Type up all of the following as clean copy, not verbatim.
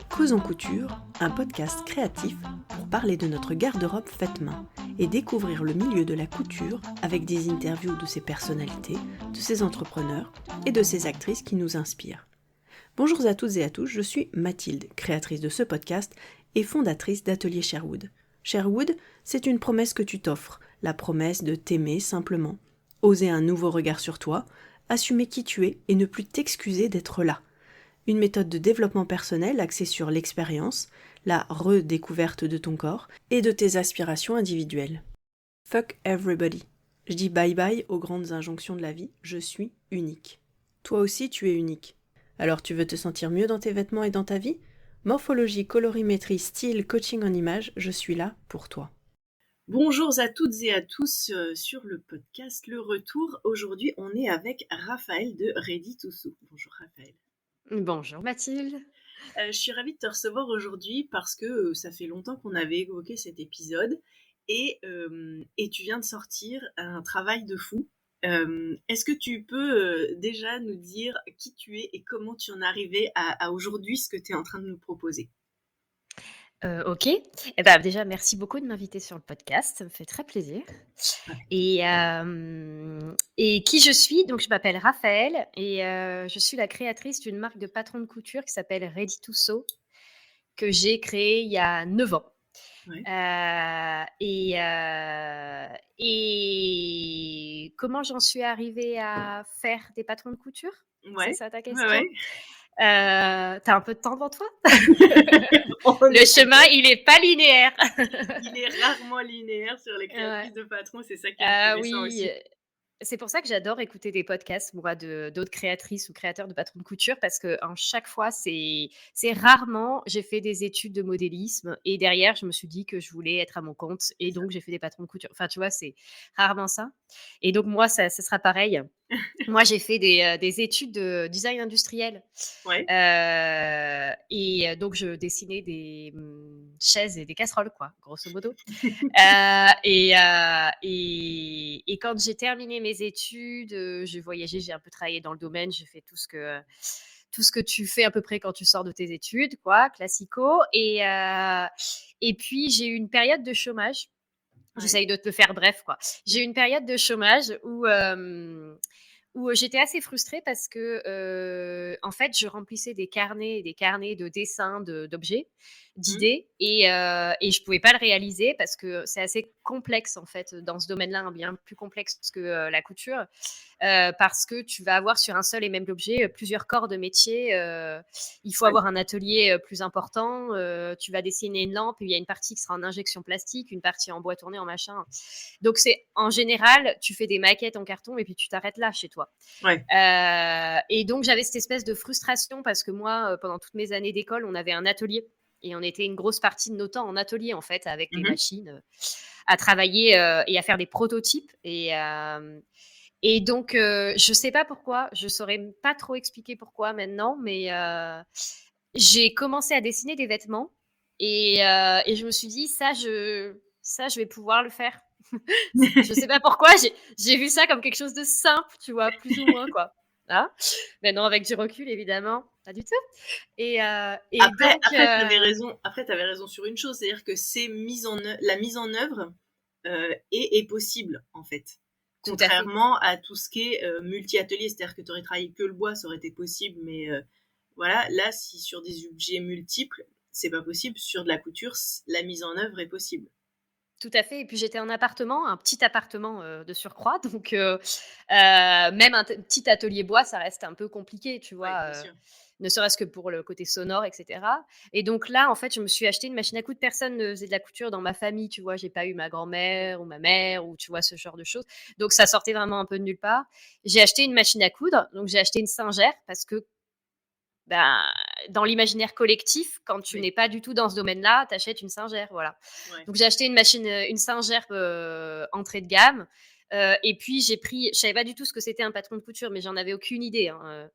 Causons couture, un podcast créatif pour parler de notre garde-robe faite main et découvrir le milieu de la couture avec des interviews de ses personnalités, de ses entrepreneurs et de ses actrices qui nous inspirent. Bonjour à toutes et à tous, je suis Mathilde, créatrice de ce podcast et fondatrice d'Atelier Sherwood. Sherwood, c'est une promesse que tu t'offres, la promesse de t'aimer simplement, oser un nouveau regard sur toi, assumer qui tu es et ne plus t'excuser d'être là. Une méthode de développement personnel axée sur l'expérience, la redécouverte de ton corps et de tes aspirations individuelles. Fuck everybody. Je dis bye bye aux grandes injonctions de la vie, je suis unique. Toi aussi tu es unique. Alors tu veux te sentir mieux dans tes vêtements et dans ta vie ? Morphologie, colorimétrie, style, coaching en images, je suis là pour toi. Bonjour à toutes et à tous sur le podcast Le Retour. Aujourd'hui on est avec Raphaël de Ready to Sew. Bonjour Raphaël. Bonjour Mathilde. Je suis ravie de te recevoir aujourd'hui parce que ça fait longtemps qu'on avait évoqué cet épisode et tu viens de sortir un travail de fou. Est-ce que tu peux déjà nous dire qui tu es et comment tu en es arrivé à aujourd'hui ce que tu es en train de nous proposer ? Ok. Eh ben, déjà, merci beaucoup de m'inviter sur le podcast. Ça me fait très plaisir. Et qui je suis ? Donc, je m'appelle Raphaël et je suis la créatrice d'une marque de patrons de couture qui s'appelle Ready to Sew, que j'ai créée il y a 9 ans. Ouais. Et comment j'en suis arrivée à faire des patrons de couture ? Ouais. C'est ça ta question ? Ouais. T'as un peu de temps devant toi ? Le chemin, il est pas linéaire. Il est rarement linéaire sur les créatrices de patrons, c'est ça qui est intéressant aussi. C'est pour ça que j'adore écouter des podcasts, moi, d'autres créatrices ou créateurs de patrons de couture, parce que chaque fois, c'est rarement, j'ai fait des études de modélisme et derrière, je me suis dit que je voulais être à mon compte et donc j'ai fait des patrons de couture. Enfin, tu vois, c'est rarement ça. Et donc, moi, ça sera pareil. Moi, j'ai fait des études de design industriel. Ouais. Et donc, je dessinais des chaises et des casseroles, quoi, grosso modo. Et quand j'ai terminé mes études, j'ai voyagé, j'ai un peu travaillé dans le domaine, j'ai fait tout ce que tu fais à peu près quand tu sors de tes études, quoi, classico. Et puis, j'ai eu une période de chômage. Ouais. J'essaye de te faire bref, quoi. J'ai eu une période de chômage où j'étais assez frustrée parce que, en fait, je remplissais des carnets de dessins, d'objets, d'idées, et je pouvais pas le réaliser parce que c'est assez complexe, en fait, dans ce domaine-là, hein, bien plus complexe que la couture, parce que tu vas avoir sur un seul et même objet plusieurs corps de métier. Il faut avoir un atelier plus important. Tu vas dessiner une lampe, il y a une partie qui sera en injection plastique, une partie en bois tourné, en machin. Donc, c'est en général, tu fais des maquettes en carton et puis tu t'arrêtes là chez toi. Ouais. Et donc, j'avais cette espèce de frustration parce que moi, pendant toutes mes années d'école, on avait un atelier et on était une grosse partie de nos temps en atelier, en fait, avec des machines à travailler et à faire des prototypes. Et donc, je sais pas pourquoi, je saurais pas trop expliquer pourquoi maintenant, mais j'ai commencé à dessiner des vêtements et je me suis dit, ça, je vais pouvoir le faire. Je sais pas pourquoi, j'ai vu ça comme quelque chose de simple, tu vois, plus ou moins, quoi. Hein ? Maintenant, avec du recul, évidemment, pas du tout. Après, t'avais raison sur une chose, c'est-à-dire que la mise en œuvre est possible, en fait. Contrairement à tout ce qui est multi-atelier, c'est-à-dire que tu aurais travaillé que le bois, ça aurait été possible, mais voilà, là, si sur des objets multiples, c'est pas possible. Sur de la couture, la mise en œuvre est possible. Tout à fait. Et puis, j'étais en appartement, un petit appartement de surcroît. Donc, même un petit atelier bois, ça reste un peu compliqué, tu vois. Ouais, bien sûr. Ne serait-ce que pour le côté sonore, etc. Et donc là, en fait, je me suis acheté une machine à coudre. Personne ne faisait de la couture dans ma famille, tu vois. J'ai pas eu ma grand-mère ou ma mère ou, tu vois, ce genre de choses. Donc, ça sortait vraiment un peu de nulle part. J'ai acheté une machine à coudre. Donc, j'ai acheté une singère parce que dans l'imaginaire collectif, quand tu n'es pas du tout dans ce domaine-là, tu achètes une singère, voilà. Ouais. Donc, j'ai acheté une singère entrée de gamme. Et puis, je savais pas du tout ce que c'était un patron de couture, mais j'en avais aucune idée, hein.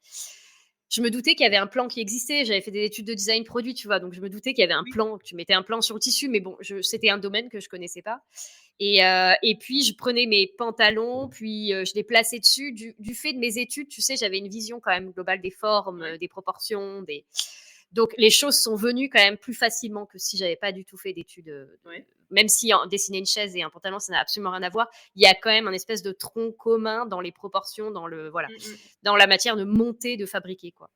je me doutais qu'il y avait un plan qui existait. J'avais fait des études de design produit, tu vois, donc je me doutais qu'il y avait un plan, que tu mettais un plan sur le tissu, mais bon, c'était un domaine que je connaissais pas. Et puis, je prenais mes pantalons, puis je les plaçais dessus. Du fait de mes études, tu sais, j'avais une vision quand même globale des formes, des proportions. Donc, les choses sont venues quand même plus facilement que si j'avais pas du tout fait d'études. Même si dessiner une chaise et un pantalon, ça n'a absolument rien à voir, il y a quand même un espèce de tronc commun dans les proportions, dans la matière de monter, de fabriquer, quoi.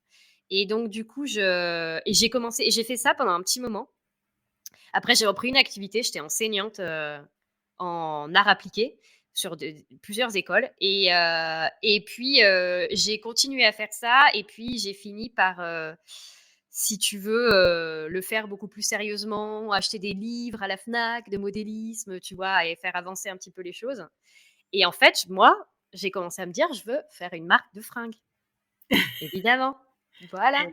Et donc, du coup, j'ai commencé, et j'ai fait ça pendant un petit moment. Après, j'ai repris une activité, j'étais enseignante en art appliqué sur plusieurs écoles. Et puis, j'ai continué à faire ça. Et puis, j'ai fini par, si tu veux, le faire beaucoup plus sérieusement, acheter des livres à la FNAC de modélisme, tu vois, et faire avancer un petit peu les choses. Et en fait, moi, j'ai commencé à me dire, je veux faire une marque de fringues. Évidemment. Voilà.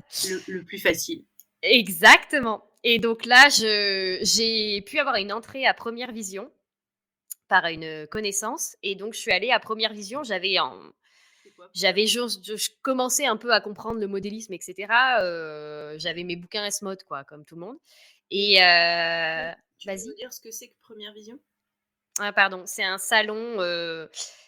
Le plus facile. Exactement. Et donc là, j'ai pu avoir une entrée à Première Vision par une connaissance. Et donc, je suis allée à Première Vision. Je commençais un peu à comprendre le modélisme, etc. J'avais mes bouquins S-Mode, quoi, comme tout le monde. Et tu peux nous dire ce que c'est que Première Vision ? Ah, pardon, c'est un salon.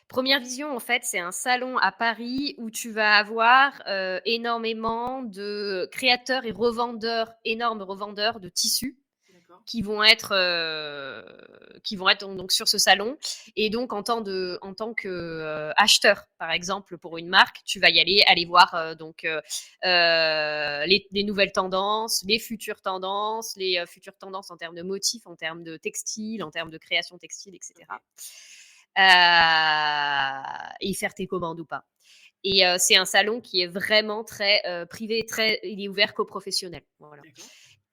Première Vision, en fait, c'est un salon à Paris où tu vas avoir énormément de créateurs et revendeurs, énormes revendeurs de tissus qui vont être donc sur ce salon. Et donc, en tant que acheteur, par exemple, pour une marque, tu vas aller voir les nouvelles tendances, les futures tendances en termes de motifs, en termes de textile, en termes de création textile, etc. Et faire tes commandes ou pas. Et c'est un salon qui est vraiment très privé, il est ouvert qu'aux professionnels. Voilà.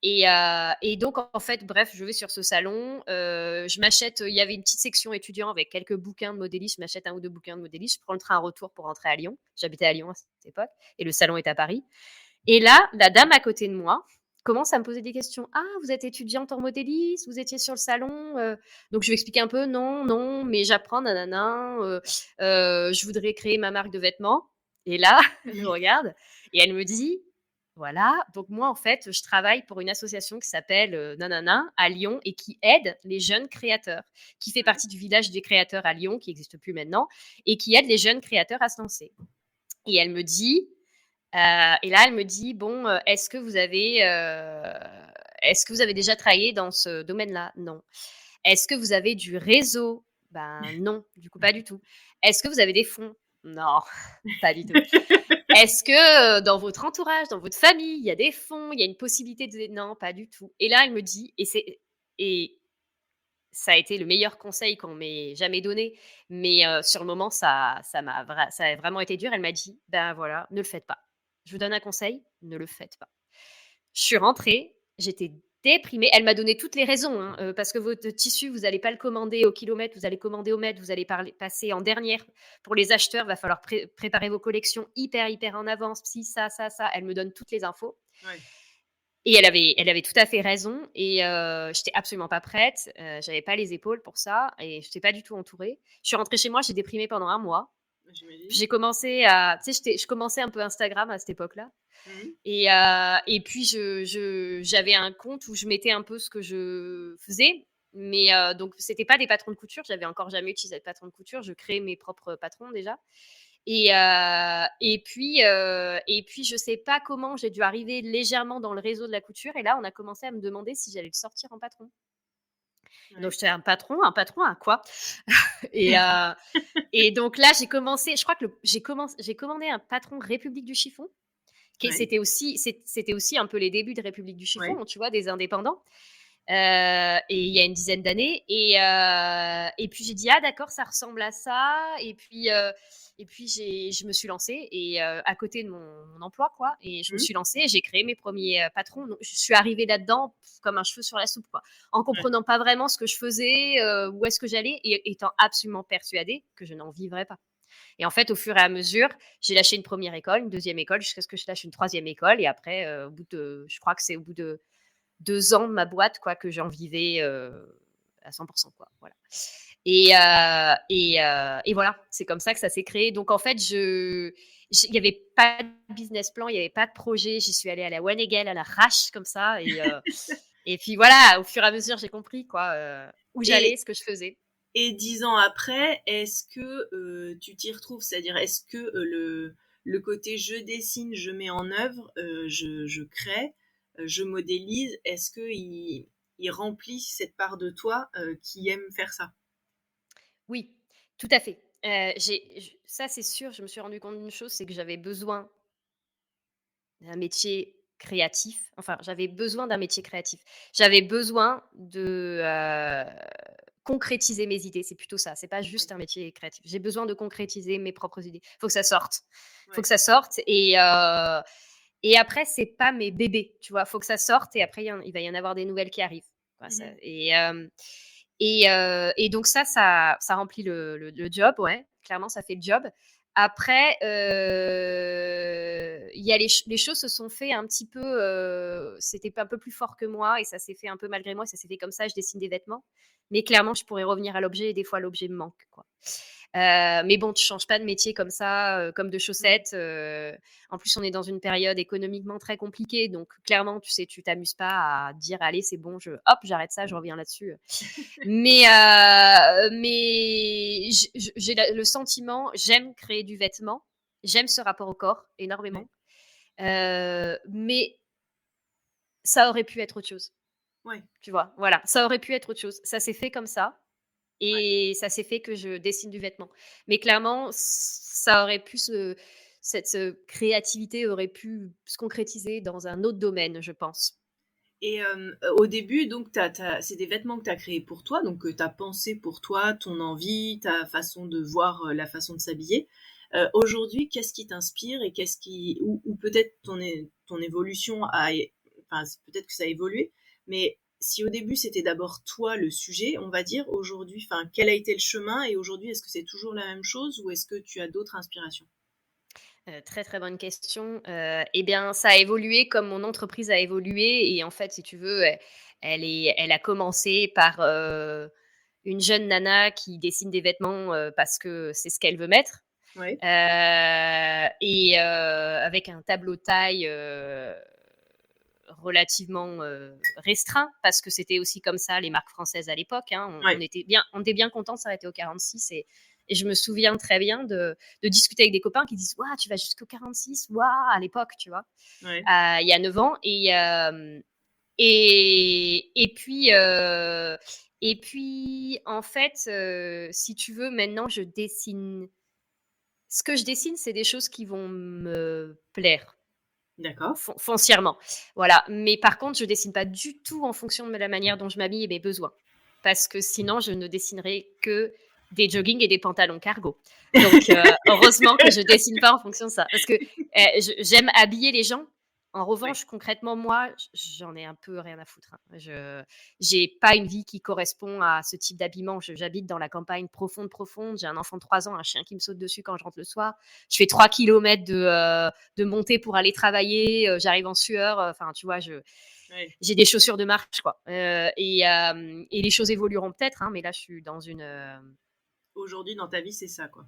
Et donc, en fait, bref, je vais sur ce salon. Je m'achète, il y avait une petite section étudiant avec quelques bouquins de modélisme. Je m'achète 1 ou 2 bouquins de modélisme. Je prends le train retour pour rentrer à Lyon. J'habitais à Lyon à cette époque. Et le salon est à Paris. Et là, la dame à côté de moi commence à me poser des questions. Ah, vous êtes étudiante en modélisme, vous étiez sur le salon. Donc, je lui explique un peu, non, mais j'apprends, nanana. Je voudrais créer ma marque de vêtements. Et là, elle me regarde et elle me dit, voilà, donc moi, en fait, je travaille pour une association qui s'appelle Nanana à Lyon et qui aide les jeunes créateurs, qui fait partie du village des créateurs à Lyon, qui n'existe plus maintenant, et qui aide les jeunes créateurs à se lancer. Et elle me dit, bon, est-ce que vous avez déjà travaillé dans ce domaine-là ? Non. Est-ce que vous avez du réseau ? Ben non, du coup, pas du tout. Est-ce que vous avez des fonds ? Non, pas du tout. Est-ce que dans votre entourage, dans votre famille, il y a des fonds, il y a une possibilité de... Non, pas du tout. Et là, elle me dit, et ça a été le meilleur conseil qu'on m'ait jamais donné, mais sur le moment, ça a vraiment été dur. Elle m'a dit, ben voilà, ne le faites pas. Je vous donne un conseil, ne le faites pas. Je suis rentrée, j'étais déprimée. Elle m'a donné toutes les raisons, hein, parce que votre tissu, vous n'allez pas le commander au kilomètre, vous allez commander au mètre, vous allez passer en dernière. Pour les acheteurs, il va falloir préparer vos collections hyper en avance, si, ça. Elle me donne toutes les infos. Ouais. Et elle avait tout à fait raison. Et j'étais absolument pas prête. J'avais pas les épaules pour ça. Et je n'étais pas du tout entourée. Je suis rentrée chez moi, j'ai déprimé pendant 1 mois. J'ai commencé à... Tu sais, je commençais un peu Instagram à cette époque-là. Et puis, j'avais un compte où je mettais un peu ce que je faisais. Mais donc, c'était pas des patrons de couture. J'avais encore jamais utilisé de patron de couture. Je créais mes propres patrons déjà. Et puis, je sais pas comment j'ai dû arriver légèrement dans le réseau de la couture. Et là, on a commencé à me demander si j'allais le sortir en patron. Ouais. Donc, j'étais un patron à quoi? Et donc là, j'ai commencé, je crois que j'ai commandé un patron République du chiffon. C'était aussi un peu les débuts de République du chiffon, tu vois, des indépendants. Et il y a une dizaine d'années. Et puis, j'ai dit, ah d'accord, ça ressemble à ça. Et puis, je me suis lancée à côté de mon emploi, quoi. Et je me suis lancée, j'ai créé mes premiers patrons. Donc, je suis arrivée là-dedans comme un cheveu sur la soupe, quoi. En comprenant pas vraiment ce que je faisais, où est-ce que j'allais, et étant absolument persuadée que je n'en vivrais pas. Et en fait, au fur et à mesure, j'ai lâché une première école, une deuxième école, jusqu'à ce que je lâche une troisième école. Et après, je crois que c'est au bout de 2 ans de ma boîte, quoi, que j'en vivais à 100%, quoi. Voilà. Et voilà, c'est comme ça que ça s'est créé. Donc, en fait, il n'y avait pas de business plan, il n'y avait pas de projet. J'y suis allée à la one again, à l'arrache comme ça. Et puis voilà, au fur et à mesure, j'ai compris où j'allais, Et, ce que je faisais. et 10 ans après, est-ce que tu t'y retrouves? C'est-à-dire, est-ce que le côté je dessine, je mets en œuvre, je crée, je modélise, est-ce que il remplit cette part de toi qui aime faire ça? Oui, tout à fait. Ça, c'est sûr, je me suis rendu compte d'une chose, c'est que j'avais besoin d'un métier créatif. Enfin, j'avais besoin d'un métier créatif. J'avais besoin de concrétiser mes idées. C'est plutôt ça. C'est pas Oui, juste un métier créatif. J'ai besoin de concrétiser mes propres idées. Il faut que ça sorte. Il faut ouais. que ça sorte. Et après, c'est pas mes bébés. Tu vois, il faut que ça sorte. Et après, il va y en avoir des nouvelles qui arrivent. Quoi, Mhm. et donc ça remplit le job, ouais. Clairement, ça fait le job. Après, il y a les choses se sont fait un petit peu, c'était un peu plus fort que moi et ça s'est fait un peu malgré moi. Ça s'est fait comme ça. Je dessine des vêtements, mais clairement, je pourrais revenir à l'objet et des fois l'objet me manque, quoi. Mais bon, tu changes pas de métier comme ça, comme de Mhm. chaussettes. En plus, on est dans une période économiquement très compliquée, donc clairement, tu sais, tu t'amuses pas à dire allez, c'est bon, hop, j'arrête ça, je reviens là-dessus. Mais j'ai le sentiment, j'aime créer du vêtement, j'aime ce rapport au corps Ouais. énormément, mais ça aurait pu être autre chose. Ouais. Tu vois, voilà, ça aurait pu être autre chose. Ça s'est fait comme ça. Ouais. Et ça s'est fait que je dessine du vêtement. Mais clairement, ça aurait pu cette créativité aurait pu se concrétiser dans un autre domaine, je pense. Et au début, donc, c'est des vêtements que tu as créés pour toi, donc que tu as pensé pour toi, ton envie, ta façon de voir, la façon de s'habiller. Aujourd'hui, qu'est-ce qui t'inspire et ou peut-être ton évolution enfin, peut-être que ça a évolué, mais si au début c'était d'abord toi le sujet, on va dire, aujourd'hui, enfin, quel a été le chemin et aujourd'hui, est-ce que c'est toujours la même chose ou est-ce que tu as d'autres inspirations? Très, très bonne question. Eh bien, ça a évolué comme mon entreprise a évolué et en fait, si tu veux, elle a commencé par, une jeune nana qui dessine des vêtements, parce que c'est ce qu'elle veut mettre. Ouais, Avec un tableau taille relativement restreint parce que c'était aussi comme ça les marques françaises à l'époque, hein. ouais, On était bien contents de s'arrêter au 46 et je me souviens très bien de discuter avec des copains qui disent waouh, tu vas jusqu'au 46, waouh, à l'époque, tu vois, ouais, il y a 9 ans. Et puis en fait, si tu veux, maintenant je dessine, ce que je dessine, c'est des choses qui vont me plaire d'accord. foncièrement. Voilà. Mais par contre, je dessine pas du tout en fonction de la manière dont je m'habille et mes besoins. Parce que sinon, je ne dessinerai que des joggings et des pantalons cargo. Donc, heureusement que je dessine pas en fonction de ça. Parce que j'aime habiller les gens. En Ouais, revanche, concrètement, moi, j'en ai un peu rien à foutre, hein. Je j'ai pas une vie qui correspond à ce type d'habillement. J'habite dans la campagne profonde, profonde. J'ai un enfant de 3 ans, un chien qui me saute dessus quand je rentre le soir. Je fais 3 kilomètres de montée pour aller travailler. J'arrive en sueur. Enfin, tu vois, ouais. j'ai des chaussures de marche, quoi. Et les choses évolueront peut-être, hein, mais là, je suis dans une. Aujourd'hui, dans ta vie, c'est ça, quoi.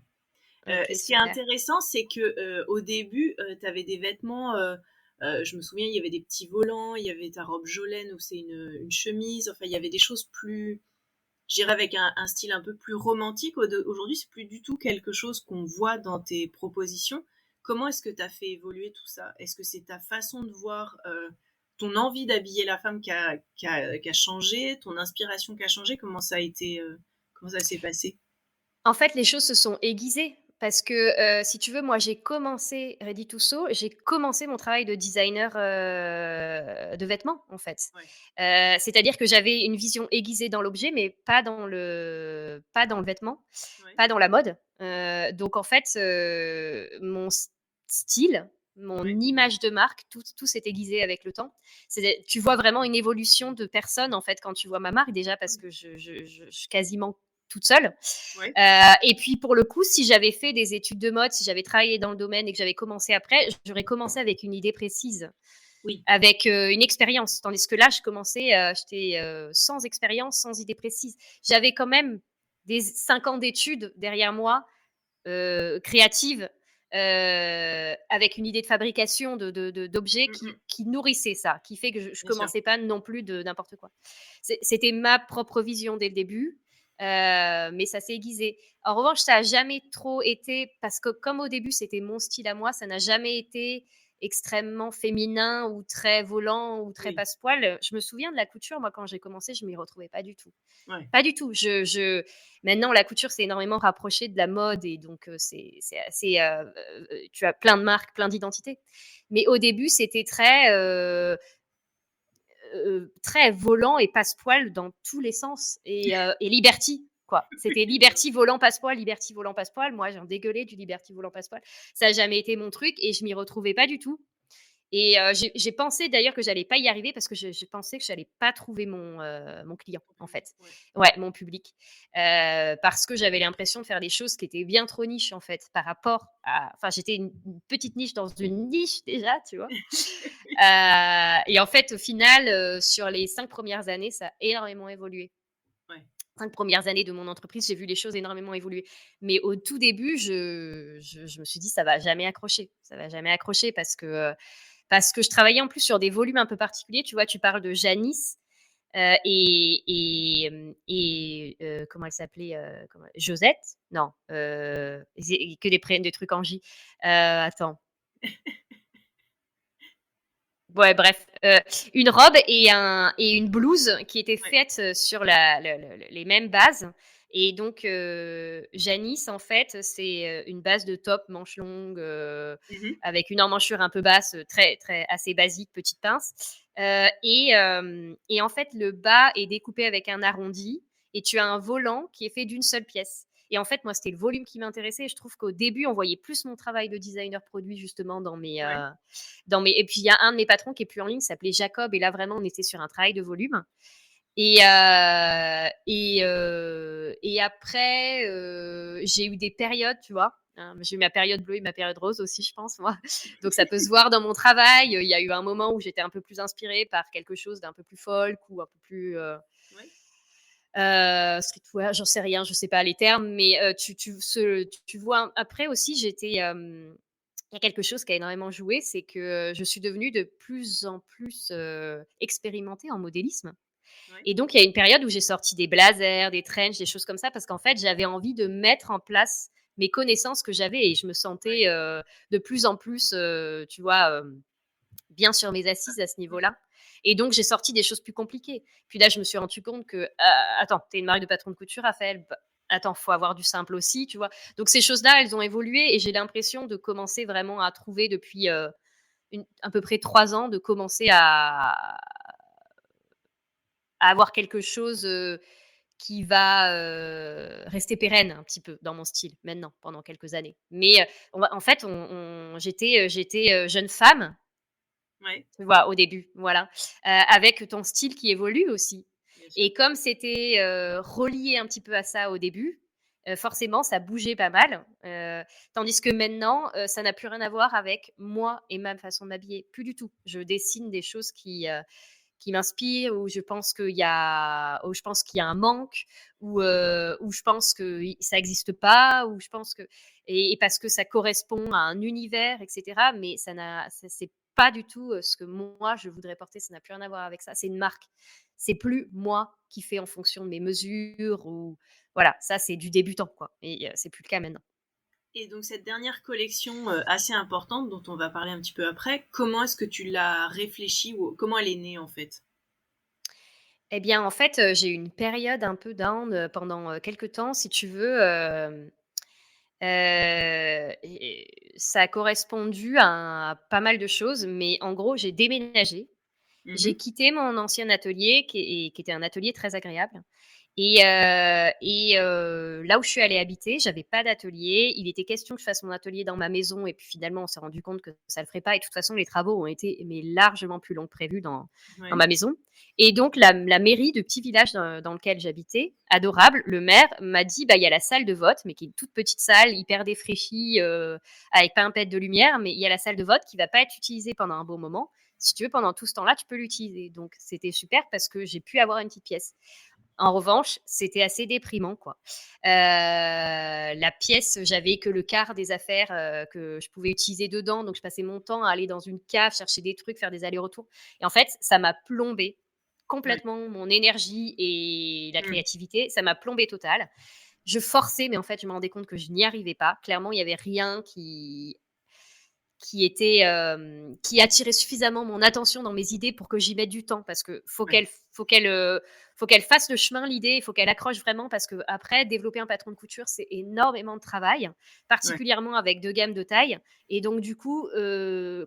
Ok, Ce qui est super. intéressant, c'est que au début, tu avais des vêtements. Je me souviens, il y avait des petits volants, il y avait ta robe Jolene où c'est une chemise. Enfin, il y avait des choses plus, je dirais, avec un style un peu plus romantique. Aujourd'hui, c'est plus du tout quelque chose qu'on voit dans tes propositions. Comment est-ce que tu as fait évoluer tout ça? Est-ce que c'est ta façon de voir, ton envie d'habiller la femme qui a changé, ton inspiration qui a changé? Comment ça s'est passé? En fait, les choses se sont aiguisées parce que, si tu veux, moi, j'ai commencé Ready to Sew, j'ai commencé mon travail de designer, de vêtements, en fait. Ouais, C'est-à-dire que j'avais une vision aiguisée dans l'objet, mais pas dans le vêtement, ouais, pas dans la mode. Donc en fait, mon style, mon ouais. image de marque, tout s'est aiguisé avec le temps. Tu vois vraiment une évolution de personne, en fait, quand tu vois ma marque, déjà parce que je suis quasiment toute seule. Ouais. Et puis pour le coup, si j'avais fait des études de mode, si j'avais travaillé dans le domaine et que j'avais commencé après, j'aurais commencé avec une idée précise, Oui. avec une expérience. Tandis que là, j'étais sans expérience, sans idée précise. J'avais quand même des 5 ans d'études derrière moi, créatives, avec une idée de fabrication d'objets Mhm. qui nourrissait ça, qui fait que je Bien sûr. commençais pas non plus de n'importe quoi. C'était ma propre vision dès le début, mais ça s'est aiguisé. En revanche, ça a jamais trop été parce que comme au début, c'était mon style à moi, ça n'a jamais été extrêmement féminin ou très volant ou très Oui. passe-poil. Je me souviens de la couture, moi, quand j'ai commencé, je m'y retrouvais pas du tout. Ouais. Pas du tout. Maintenant, la couture s'est énormément rapprochée de la mode et donc c'est assez. Tu as plein de marques, plein d'identités. Mais au début, c'était très volant et passe-poil dans tous les sens et Liberty. Quoi. C'était Liberty volant passe-poil, Liberty volant passe-poil. Moi, j'en dégueulais du Liberty volant passe-poil. Ça n'a jamais été mon truc et je m'y retrouvais pas du tout. Et j'ai pensé d'ailleurs que j'allais pas y arriver parce que je pensais que j'allais pas trouver mon client, en fait. Ouais. Ouais, mon public. Parce que j'avais l'impression de faire des choses qui étaient bien trop niches, en fait, par rapport à. Enfin, j'étais une petite niche dans une niche déjà, tu vois. Et en fait, au final, sur les 5 premières années, ça a énormément évolué. Ouais. 5 premières années de mon entreprise, j'ai vu les choses énormément évoluer. Mais au tout début, je me suis dit, ça va jamais accrocher. Ça va jamais accrocher parce que je travaillais en plus sur des volumes un peu particuliers. Tu vois, tu parles de Janice comment elle s'appelait Josette. Non, que des trucs en J. Attends. Ouais, bref, une robe et une blouse qui étaient Ouais. faites sur les mêmes bases. Et donc, Janice, en fait, c'est une base de top, manche longue, Mhm. avec une emmanchure un peu basse, très, très, assez basique, petite pince. Et en fait, le bas est découpé avec un arrondi et tu as un volant qui est fait d'une seule pièce. Et en fait, moi, c'était le volume qui m'intéressait. Et je trouve qu'au début, on voyait plus mon travail de designer produit, justement, Ouais. et puis il y a un de mes patrons qui est plus en ligne, s'appelait Jacob, et là vraiment on était sur un travail de volume. Et après, j'ai eu des périodes, tu vois. J'ai eu ma période bleue et ma période rose aussi, je pense, moi. Donc ça peut se voir dans mon travail. Il y a eu un moment où j'étais un peu plus inspirée par quelque chose d'un peu plus folk ou un peu plus Ouais. streetwear, j'en sais rien, je sais pas les termes, mais tu vois. Après aussi, il y a quelque chose qui a énormément joué, c'est que je suis devenue de plus en plus expérimentée en modélisme. Ouais. Et donc, il y a une période où j'ai sorti des blazers, des trenches, des choses comme ça, parce qu'en fait, j'avais envie de mettre en place mes connaissances que j'avais et je me Ouais. sentais de plus en plus, tu vois, bien sur mes assises à ce niveau-là. Et donc, j'ai sorti des choses plus compliquées. Puis là, je me suis rendu compte que, attends, t'es une marque de patron de couture, Raphaël. Attends, faut avoir du simple aussi, tu vois. Donc, ces choses-là, elles ont évolué et j'ai l'impression de commencer vraiment à trouver depuis à peu près 3 ans, de commencer à avoir quelque chose qui va rester pérenne un petit peu dans mon style maintenant, pendant quelques années. Mais en fait, j'étais jeune femme, Ouais. tu vois, au début, voilà, avec ton style qui évolue aussi. Bien sûr. Et comme c'était relié un petit peu à ça au début, forcément, ça bougeait pas mal. Tandis que maintenant, ça n'a plus rien à voir avec moi et ma façon de m'habiller. Plus du tout. Je dessine des choses qui m'inspirent, où je pense qu'il y a un manque, où je pense que ça n'existe pas, où je pense que et parce que ça correspond à un univers, etc. Mais c'est pas du tout ce que moi je voudrais porter. Ça n'a plus rien à voir avec ça. C'est une marque. C'est plus moi qui fais en fonction de mes mesures ou voilà. Ça c'est du débutant quoi. Et c'est plus le cas maintenant. Et donc cette dernière collection assez importante dont on va parler un petit peu après, comment est-ce que tu l'as réfléchie ou comment elle est née en fait? Eh bien, en fait, j'ai eu une période un peu down pendant quelques temps, si tu veux. Et ça a correspondu à pas mal de choses, mais en gros, j'ai déménagé. J'ai Mhm. quitté mon ancien atelier qui était un atelier très agréable là où je suis allée habiter, j'avais pas d'atelier. Il était question que je fasse mon atelier dans ma maison et puis finalement, on s'est rendu compte que ça le ferait pas et de toute façon, les travaux ont été mais largement plus longs que prévu dans Ouais. ma maison et donc la mairie du petit village dans lequel j'habitais, adorable, le maire m'a dit: «Bah, il y a la salle de vote», mais qui est une toute petite salle hyper défraîchie, avec pas un pet de lumière, mais il y a la salle de vote qui va pas être utilisée pendant un beau moment. Si tu veux, pendant tout ce temps-là, tu peux l'utiliser. Donc, c'était super parce que j'ai pu avoir une petite pièce. En revanche, c'était assez déprimant, quoi. La pièce, j'avais que le quart des affaires que je pouvais utiliser dedans, donc je passais mon temps à aller dans une cave, chercher des trucs, faire des allers-retours. Et en fait, ça m'a plombé Ouais. complètement mon énergie et la Mm. créativité. Ça m'a plombé total. Je forçais, mais en fait, je me rendais compte que je n'y arrivais pas. Clairement, il y avait rien qui attirait suffisamment mon attention dans mes idées pour que j'y mette du temps, parce que Ouais. faut qu'elle fasse le chemin, l'idée, il faut qu'elle accroche vraiment, parce que après développer un patron de couture, c'est énormément de travail, Ouais. particulièrement avec 2 gammes de taille. Et donc du coup,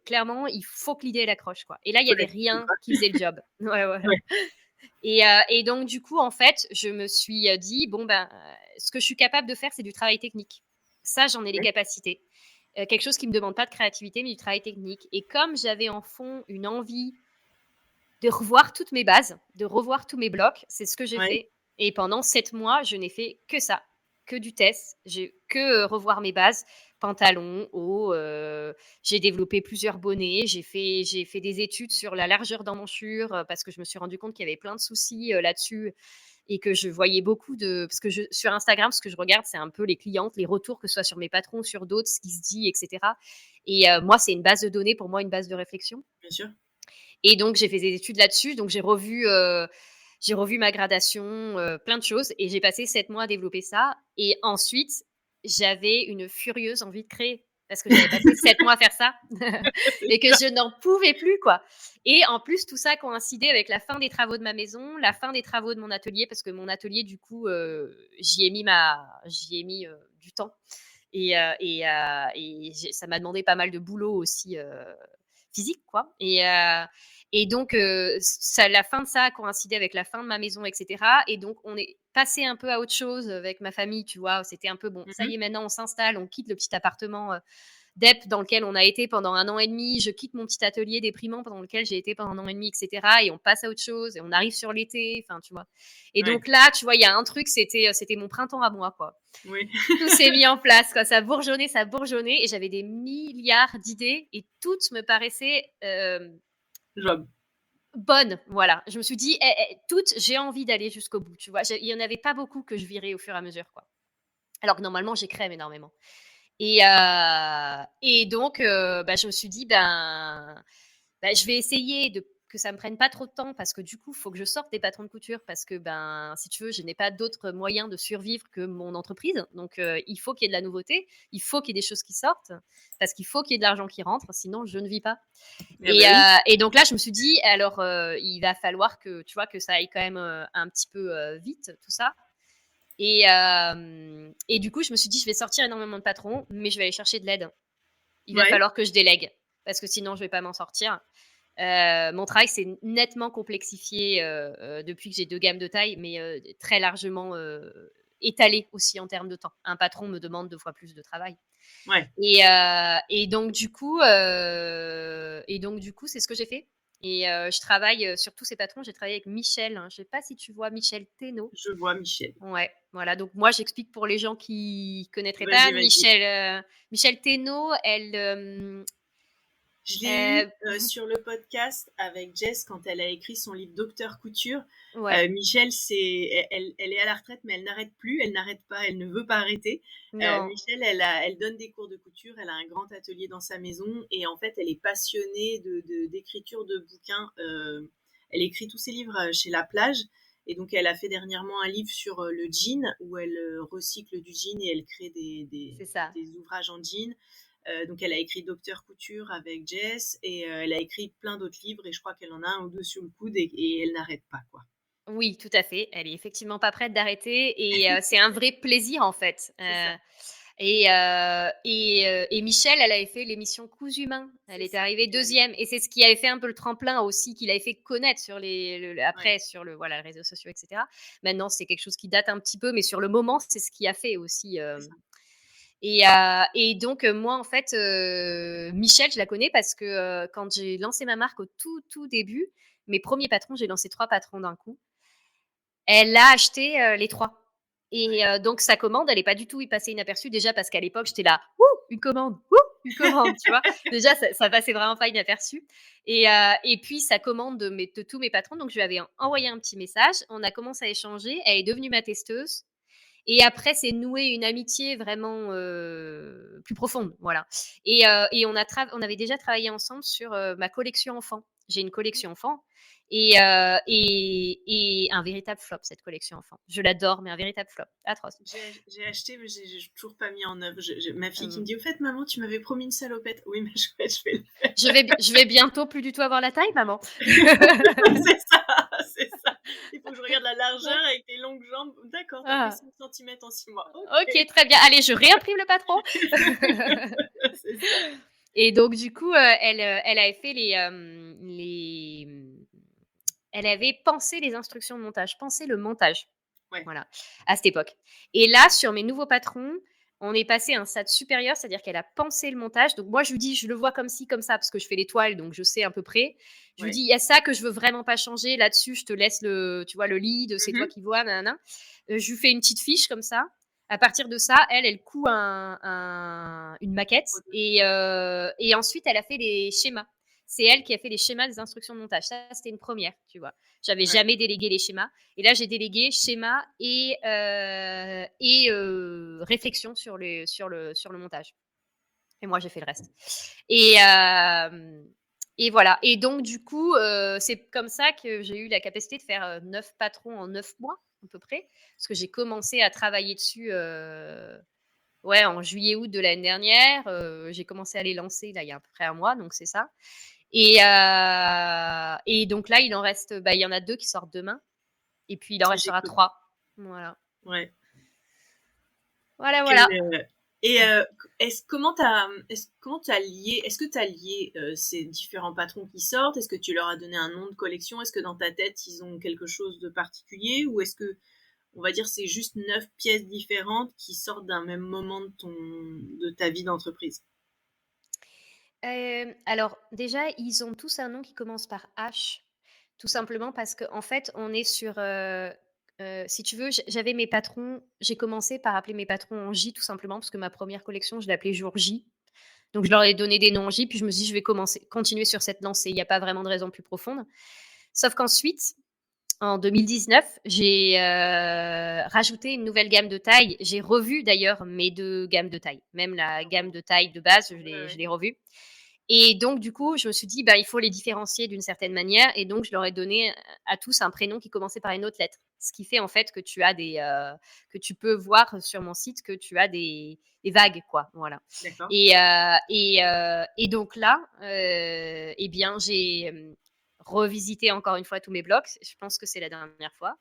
clairement, il faut que l'idée elle accroche, quoi. Et là, il y avait Ouais. rien qui faisait le job. Ouais, ouais. Ouais. Et donc du coup, en fait, je me suis dit bon ben, ce que je suis capable de faire, c'est du travail technique. Ça, j'en ai les Ouais. capacités. Quelque chose qui me demande pas de créativité, mais du travail technique. Et comme j'avais en fond une envie de revoir toutes mes bases, de revoir tous mes blocs, c'est ce que j'ai Ouais. fait. Et pendant 7 mois, je n'ai fait que ça, que du test. J'ai que revoir mes bases, pantalons, hauts. J'ai développé plusieurs bonnets. J'ai fait des études sur la largeur d'emmanchure parce que je me suis rendu compte qu'il y avait plein de soucis là-dessus et que je voyais beaucoup de. Parce que sur Instagram, ce que je regarde, c'est un peu les clientes, les retours, que ce soit sur mes patrons, sur d'autres, ce qui se dit, etc. Et moi, c'est une base de données, pour moi, une base de réflexion. Bien sûr. Et donc, j'ai fait des études là-dessus. Donc, j'ai revu ma gradation, plein de choses. Et j'ai passé 7 mois à développer ça. Et ensuite, j'avais une furieuse envie de créer. Parce que j'avais passé 7 mois à faire ça. Et que je n'en pouvais plus, quoi. Et en plus, tout ça coïncidait avec la fin des travaux de ma maison, la fin des travaux de mon atelier. Parce que mon atelier, du coup, j'y ai mis du temps. Ça m'a demandé pas mal de boulot aussi physique, quoi. Et donc, la fin de ça a coïncidé avec la fin de ma maison, etc. Et donc, on est passé un peu à autre chose avec ma famille, tu vois. C'était un peu bon. Ça y est, Mhm. maintenant, on s'installe, on quitte le petit appartement d'EP dans lequel on a été pendant 1 an et demi. Je quitte mon petit atelier déprimant pendant lequel j'ai été pendant 1 an et demi, etc. Et on passe à autre chose et on arrive sur l'été, enfin, tu vois. Et Ouais. donc là, tu vois, il y a un truc, c'était mon printemps à moi, quoi. Oui. Tout s'est mis en place, quoi. Ça bourgeonnait, et j'avais des milliards d'idées et toutes me paraissaient Job. bonnes. Voilà. Je me suis dit, toutes, j'ai envie d'aller jusqu'au bout, tu vois. Il y en avait pas beaucoup que je virais au fur et à mesure, quoi. Alors que normalement, j'écrème énormément. Et donc, je me suis dit, je vais essayer que ça me prenne pas trop de temps, parce que du coup, il faut que je sorte des patrons de couture, parce que, si tu veux, je n'ai pas d'autres moyens de survivre que mon entreprise. Donc, il faut qu'il y ait de la nouveauté, il faut qu'il y ait des choses qui sortent, parce qu'il faut qu'il y ait de l'argent qui rentre, sinon je ne vis pas. Eh ben oui. Et donc là, je me suis dit, alors, il va falloir que, tu vois, que ça aille quand même un petit peu vite, tout ça. Et du coup, je me suis dit, je vais sortir énormément de patrons, mais je vais aller chercher de l'aide. Il va Ouais. falloir que je délègue, parce que sinon, je vais pas m'en sortir. Mon travail s'est nettement complexifié depuis que j'ai 2 gammes de taille, mais très largement étalé aussi en termes de temps. Un patron me demande 2 fois plus de travail. Ouais. Et donc du coup, c'est ce que j'ai fait. Et je travaille sur tous ces patrons. J'ai travaillé avec Michel. Je ne sais pas si tu vois Michel Thénault. Je vois Michel. Ouais, voilà. Donc moi, j'explique pour les gens qui connaîtraient pas. Vas-y, vas-y. Michel Thénault, Je l'ai eu euh, sur le podcast avec Jess quand elle a écrit son livre Docteur Couture. ouais, Michel, elle est à la retraite, mais elle n'arrête plus, elle n'arrête pas, elle ne veut pas arrêter. non, Michel, elle donne des cours de couture, elle a un grand atelier dans sa maison et en fait, elle est passionnée d'écriture de bouquins. Elle écrit tous ses livres chez La Plage. Et donc, elle a fait dernièrement un livre sur le jean, où elle recycle du jean et elle crée c'est ça. des ouvrages en jean. Donc elle a écrit Docteur Couture avec Jess et elle a écrit plein d'autres livres et je crois qu'elle en a un ou deux sur le coude et elle n'arrête pas, quoi. Oui, tout à fait. Elle est effectivement pas prête d'arrêter, et c'est un vrai plaisir, en fait. C'est ça, Et Michel, elle avait fait l'émission Cousu Humain. Elle c'est est ça. arrivée deuxième, et c'est ce qui avait fait un peu le tremplin aussi, qui l'avait fait connaître sur Ouais, après sur voilà, les réseaux sociaux, etc. Maintenant, c'est quelque chose qui date un petit peu, mais sur le moment, c'est ce qui a fait aussi. c'est ça. Et donc, moi, en fait, Michel, je la connais parce que quand j'ai lancé ma marque au tout début, mes premiers patrons, j'ai lancé 3 patrons d'un coup. Elle a acheté les 3. Et Ouais. donc, sa commande, elle n'est pas du tout y passée inaperçue. Déjà parce qu'à l'époque, j'étais là, ouh, une commande, ouh. une commande, tu vois. Déjà, ça passait vraiment pas inaperçu. Et puis, sa commande de tous mes patrons. Donc, je lui avais envoyé un petit message. On a commencé à échanger. Elle est devenue ma testeuse. Et après, c'est noué une amitié vraiment plus profonde, voilà. Et on avait déjà travaillé ensemble sur ma collection enfant. J'ai une collection enfant et un véritable flop, cette collection enfant. Je l'adore, mais un véritable flop, atroce. J'ai acheté, mais j'ai toujours pas mis en œuvre. Ma fille qui me dit, au fait, maman, tu m'avais promis une salopette. Oui, mais je vais le faire. Je vais bientôt plus du tout avoir la taille, maman. C'est ça, c'est ça. Il faut que je regarde la largeur avec tes longues jambes. D'accord, t'as fait 5 cm en 6 mois. Ok, très bien. Allez, je réimprime le patron. C'est ça. Et donc, du coup, elle avait fait elle avait pensé les instructions de montage, pensé le montage. Ouais. Voilà, à cette époque. Et là, sur mes nouveaux patrons, on est passé à un stade supérieur, c'est-à-dire qu'elle a pensé le montage. Donc, moi, je lui dis, je le vois comme ci, comme ça, parce que je fais les toiles, donc je sais à peu près. Je lui dis, il y a ça que je veux vraiment pas changer. Là-dessus, je te laisse tu vois, le lead, c'est toi qui vois, nanana. Je lui fais une petite fiche comme ça. À partir de ça, elle coud une maquette et ensuite, elle a fait les schémas. C'est elle qui a fait les schémas des instructions de montage. Ça, c'était une première, tu vois. J'avais jamais délégué les schémas. Et là, j'ai délégué schéma et réflexion sur le montage. Et moi, j'ai fait le reste. Et voilà. Et donc, du coup, c'est comme ça que j'ai eu la capacité de faire 9 patrons en 9 mois, à peu près. Parce que j'ai commencé à travailler dessus en juillet-août de l'année dernière. J'ai commencé à les lancer là, il y a à peu près un mois, donc c'est ça. Et donc là, il en reste, il y en a 2 qui sortent demain. Et puis, il en restera 3. Voilà. Ouais. Voilà. Et comment t'as lié, est-ce que t'as lié ces différents patrons qui sortent? Est-ce que tu leur as donné un nom de collection? Est-ce que dans ta tête, ils ont quelque chose de particulier? Ou est-ce que, on va dire, c'est juste 9 pièces différentes qui sortent d'un même moment de ta vie d'entreprise? Alors, déjà, ils ont tous un nom qui commence par H, tout simplement parce qu'en fait, on est sur, si tu veux, j'avais mes patrons, j'ai commencé par appeler mes patrons en J, tout simplement, parce que ma première collection, je l'ai appelée Jour J. Donc, je leur ai donné des noms en J, puis je me suis dit, je vais continuer sur cette lancée. Il n'y a pas vraiment de raison plus profonde. Sauf qu'ensuite, en 2019, j'ai rajouté une nouvelle gamme de taille. J'ai revu d'ailleurs mes 2 gammes de taille. Même la gamme de taille de base, je l'ai revue. Et donc, du coup, je me suis dit, il faut les différencier d'une certaine manière. Et donc, je leur ai donné à tous un prénom qui commençait par une autre lettre. Ce qui fait en fait que tu as que tu peux voir sur mon site que tu as des vagues, quoi. Voilà. D'accord. Et donc là, j'ai revisité encore une fois tous mes blocs. Je pense que c'est la dernière fois.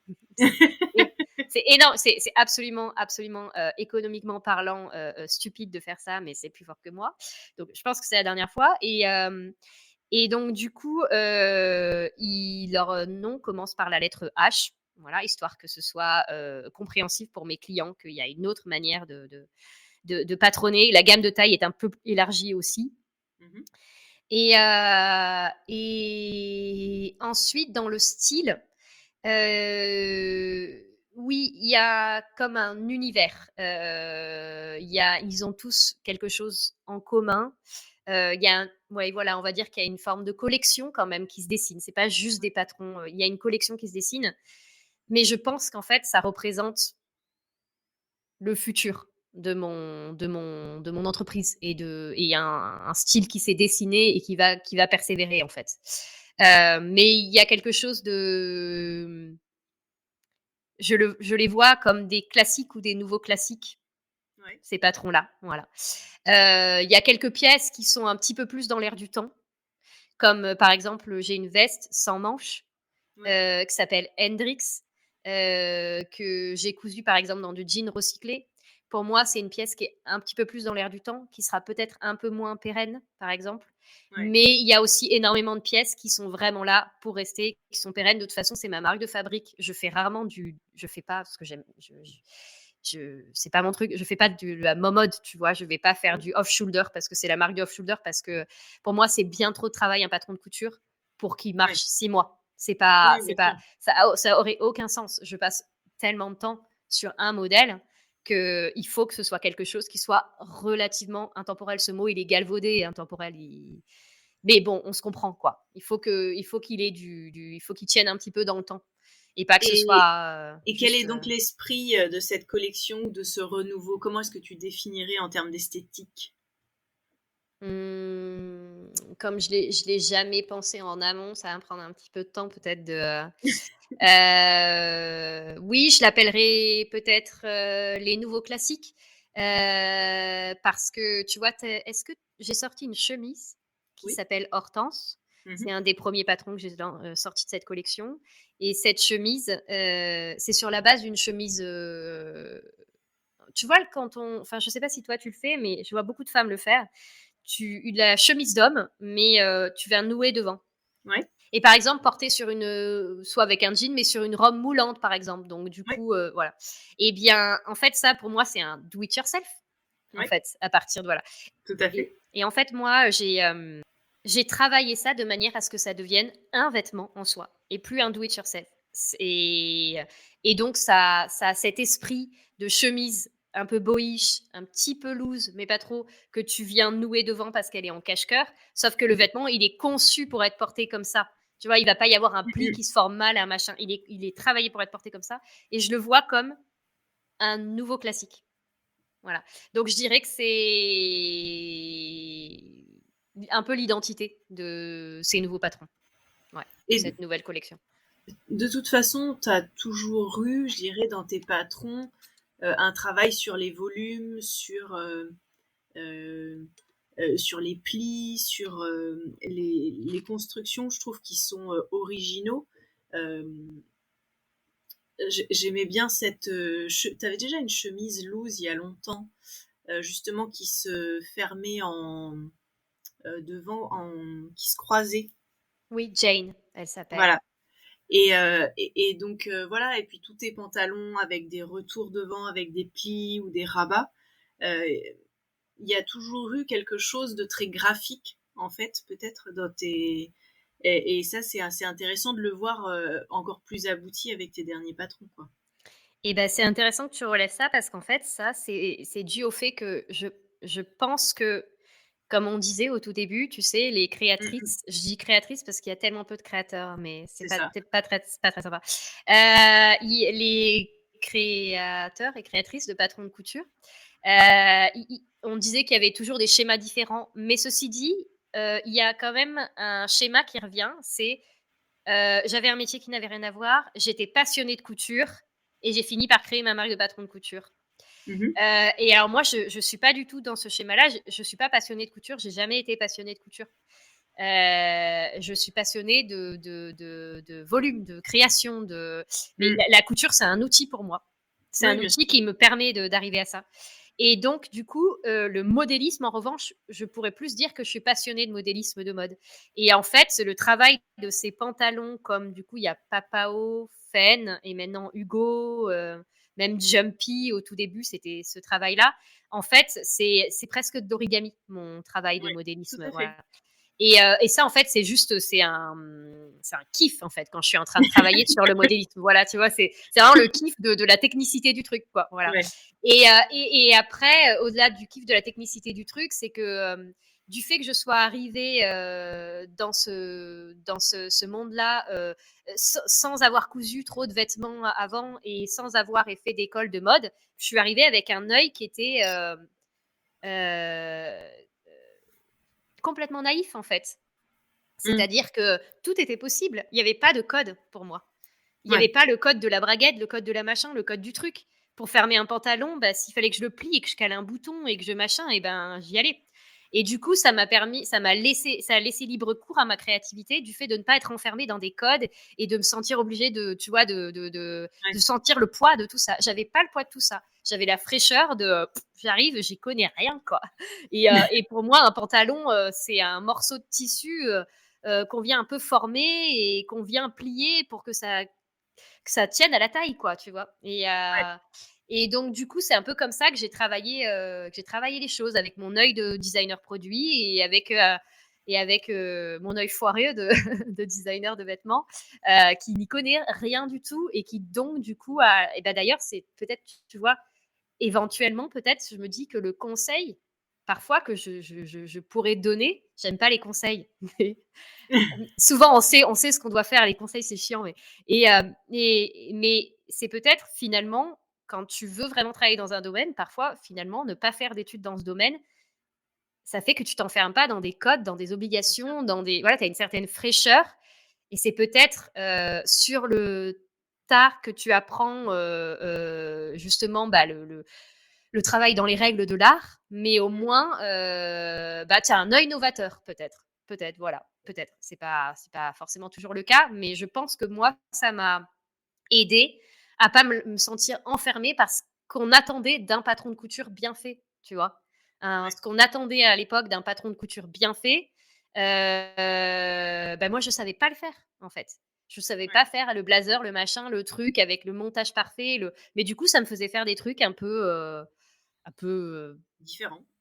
C'est énorme, c'est absolument, absolument économiquement parlant stupide de faire ça, mais c'est plus fort que moi. Donc, je pense que c'est la dernière fois. Et donc, du coup, leur nom commence par la lettre H, voilà, histoire que ce soit compréhensif pour mes clients, qu'il y a une autre manière de patronner. La gamme de taille est un peu élargie aussi. Et ensuite, dans le style, oui, il y a comme un univers. Ils ont tous quelque chose en commun. Il y a on va dire qu'il y a une forme de collection quand même qui se dessine. C'est pas juste des patrons. Il y a une collection qui se dessine. Mais je pense qu'en fait, ça représente le futur de mon entreprise et il y a un style qui s'est dessiné et qui va persévérer en fait. Mais il y a quelque chose de je les vois comme des classiques ou des nouveaux classiques, ces patrons-là. Voilà. Il y a quelques pièces qui sont un petit peu plus dans l'air du temps, comme par exemple, j'ai une veste sans manches qui s'appelle Hendrix, que j'ai cousue par exemple dans du jean recyclé. Pour moi, c'est une pièce qui est un petit peu plus dans l'air du temps, qui sera peut-être un peu moins pérenne, par exemple. Mais il y a aussi énormément de pièces qui sont vraiment là pour rester, qui sont pérennes. De toute façon, c'est ma marque de fabrique. Je fais rarement je fais pas parce que j'aime, c'est pas mon truc. Je fais pas de la mode, tu vois. Je vais pas faire du off-shoulder parce que c'est la marque du off-shoulder, parce que pour moi, c'est bien trop de travail, un patron de couture, pour qu'il marche 6 mois. Ça aurait aucun sens. Je passe tellement de temps sur un modèle qu'il faut que ce soit quelque chose qui soit relativement intemporel. Ce mot, il est galvaudé, intemporel. Mais bon, on se comprend, quoi. Il faut qu'il ait il faut qu'il tienne un petit peu dans le temps. Et pas que ce Et, soit et quel juste. est donc l'esprit de cette collection, de ce renouveau? Comment est-ce que tu définirais en termes d'esthétique? Comme je l'ai jamais pensé en amont, ça va me prendre un petit peu de temps peut-être oui, je l'appellerai peut-être les nouveaux classiques. Parce que tu vois, est-ce que j'ai sorti une chemise qui Oui. s'appelle Hortense. C'est Mhm. un des premiers patrons que j'ai sorti de cette collection. Et cette chemise, c'est sur la base d'une chemise. Tu vois, enfin, je sais pas si toi tu le fais, mais je vois beaucoup de femmes le faire. La chemise d'homme, mais tu vas nouer devant. Ouais. Et par exemple, porter sur soit avec un jean, mais sur une robe moulante, par exemple. Donc, du Ouais. coup, voilà. Eh bien, en fait, ça, pour moi, c'est un do it yourself, en Ouais. fait, à partir de, voilà. Tout à fait. Et en fait, moi, j'ai travaillé ça de manière à ce que ça devienne un vêtement en soi et plus un do it yourself. Et donc, ça a cet esprit de chemise un peu boyish, un petit peu loose, mais pas trop, que tu viens nouer devant parce qu'elle est en cache-cœur. Sauf que le vêtement, il est conçu pour être porté comme ça. Tu vois, il va pas y avoir un pli Mhm. qui se forme mal, un machin. Il est travaillé pour être porté comme ça. Et je le vois comme un nouveau classique. Voilà. Donc, je dirais que c'est un peu l'identité de ces nouveaux patrons. Ouais, de Et cette nouvelle collection. de toute façon, tu as toujours eu, je dirais, dans tes patrons, un travail sur les volumes, euh, sur les plis, sur les constructions, je trouve, qui sont originaux. Euh, J'aimais bien cette. Tu avais déjà une chemise loose il y a longtemps, justement, qui se fermait devant, qui se croisait. Oui, Jane, elle s'appelle. Voilà. Et donc, voilà. Et puis, tous tes pantalons avec des retours devant, avec des plis ou des rabats. Il y a toujours eu quelque chose de très graphique, en fait, peut-être, dans tes. Et ça, c'est assez intéressant de le voir encore plus abouti avec tes derniers patrons, quoi. Et ben, c'est intéressant que tu relèves ça parce qu'en fait, ça, c'est dû au fait que je pense que, comme on disait au tout début, tu sais, les Mhm. créatrices, je dis créatrices parce qu'il y a tellement peu de créateurs, mais C'est ça. c'est pas très sympa. Les créateurs et créatrices de patrons de couture, on disait qu'il y avait toujours des schémas différents, mais ceci dit, il y a quand même un schéma qui revient, c'est j'avais un métier qui n'avait rien à voir, j'étais passionnée de couture et j'ai fini par créer ma marque de patron de couture. Mhm. Et alors moi, je suis pas du tout dans ce schéma-là. Je suis pas passionnée de couture. J'ai jamais été passionnée de couture. Je suis passionnée de volume, de création. Mais Mm. la couture, c'est un outil pour moi. C'est Oui, un bien sûr. outil qui me permet d'arriver à ça. Et donc, du coup, le modélisme, en revanche, je pourrais plus dire que je suis passionnée de modélisme de mode. Et en fait, le travail de ces pantalons, comme du coup, il y a Papao, Fen et maintenant Hugo, même Jumpy au tout début, c'était ce travail-là. En fait, c'est presque d'origami, mon travail de Oui, tout modélisme. à fait. Voilà. Et ça, en fait, c'est un kiff, en fait, quand je suis en train de travailler sur le modélisme. Voilà, tu vois, c'est vraiment le kiff de la technicité du truc, quoi. Voilà. Ouais. Et après, au-delà du kiff de la technicité du truc, c'est que du fait que je sois arrivée dans ce monde-là sans avoir cousu trop de vêtements avant et sans avoir fait d'école de mode, je suis arrivée avec un œil qui était euh, complètement naïf, en fait. Mm. C'est-à-dire que tout était possible. Il n'y avait pas de code pour moi. Il n'y avait Ouais. pas le code de la braguette, le code de la machin, le code du truc. Pour fermer un pantalon, bah, s'il fallait que je le plie et que je cale un bouton et que je machin, et ben j'y allais. Et du coup, ça a laissé libre cours à ma créativité du fait de ne pas être enfermée dans des codes et de me sentir obligée tu vois, de Ouais. sentir le poids de tout ça. J'avais pas le poids de tout ça. J'avais la fraîcheur j'arrive, j'y connais rien, quoi. Et pour moi, un pantalon, c'est un morceau de tissu qu'on vient un peu former et qu'on vient plier pour que ça tienne à la taille, quoi, tu vois. Et donc, du coup, c'est un peu comme ça que j'ai travaillé les choses avec mon œil de designer produit et avec mon œil foireux de designer de vêtements qui n'y connaît rien du tout et qui donc, du coup, et ben d'ailleurs, c'est peut-être, tu vois, éventuellement, peut-être, je me dis que le conseil, parfois, que je pourrais donner, j'aime pas les conseils. Souvent, on sait ce qu'on doit faire. Les conseils, c'est chiant. Mais c'est peut-être, finalement, quand tu veux vraiment travailler dans un domaine, parfois, finalement, ne pas faire d'études dans ce domaine, ça fait que tu t'enfermes pas dans des codes, dans des obligations, voilà, tu as une certaine fraîcheur. Et c'est peut-être sur le tard que tu apprends justement le travail dans les règles de l'art, mais au moins, tu as un œil novateur, peut-être. Peut-être, voilà, peut-être. C'est pas forcément toujours le cas, mais je pense que moi, ça m'a aidé à pas me sentir enfermée parce qu'on attendait d'un patron de couture bien fait, tu vois. Ce qu'on attendait à l'époque d'un patron de couture bien fait, moi, je savais pas le faire, en fait. Je savais pas faire le blazer, le machin, le truc avec le montage parfait. Mais du coup, ça me faisait faire des trucs un peu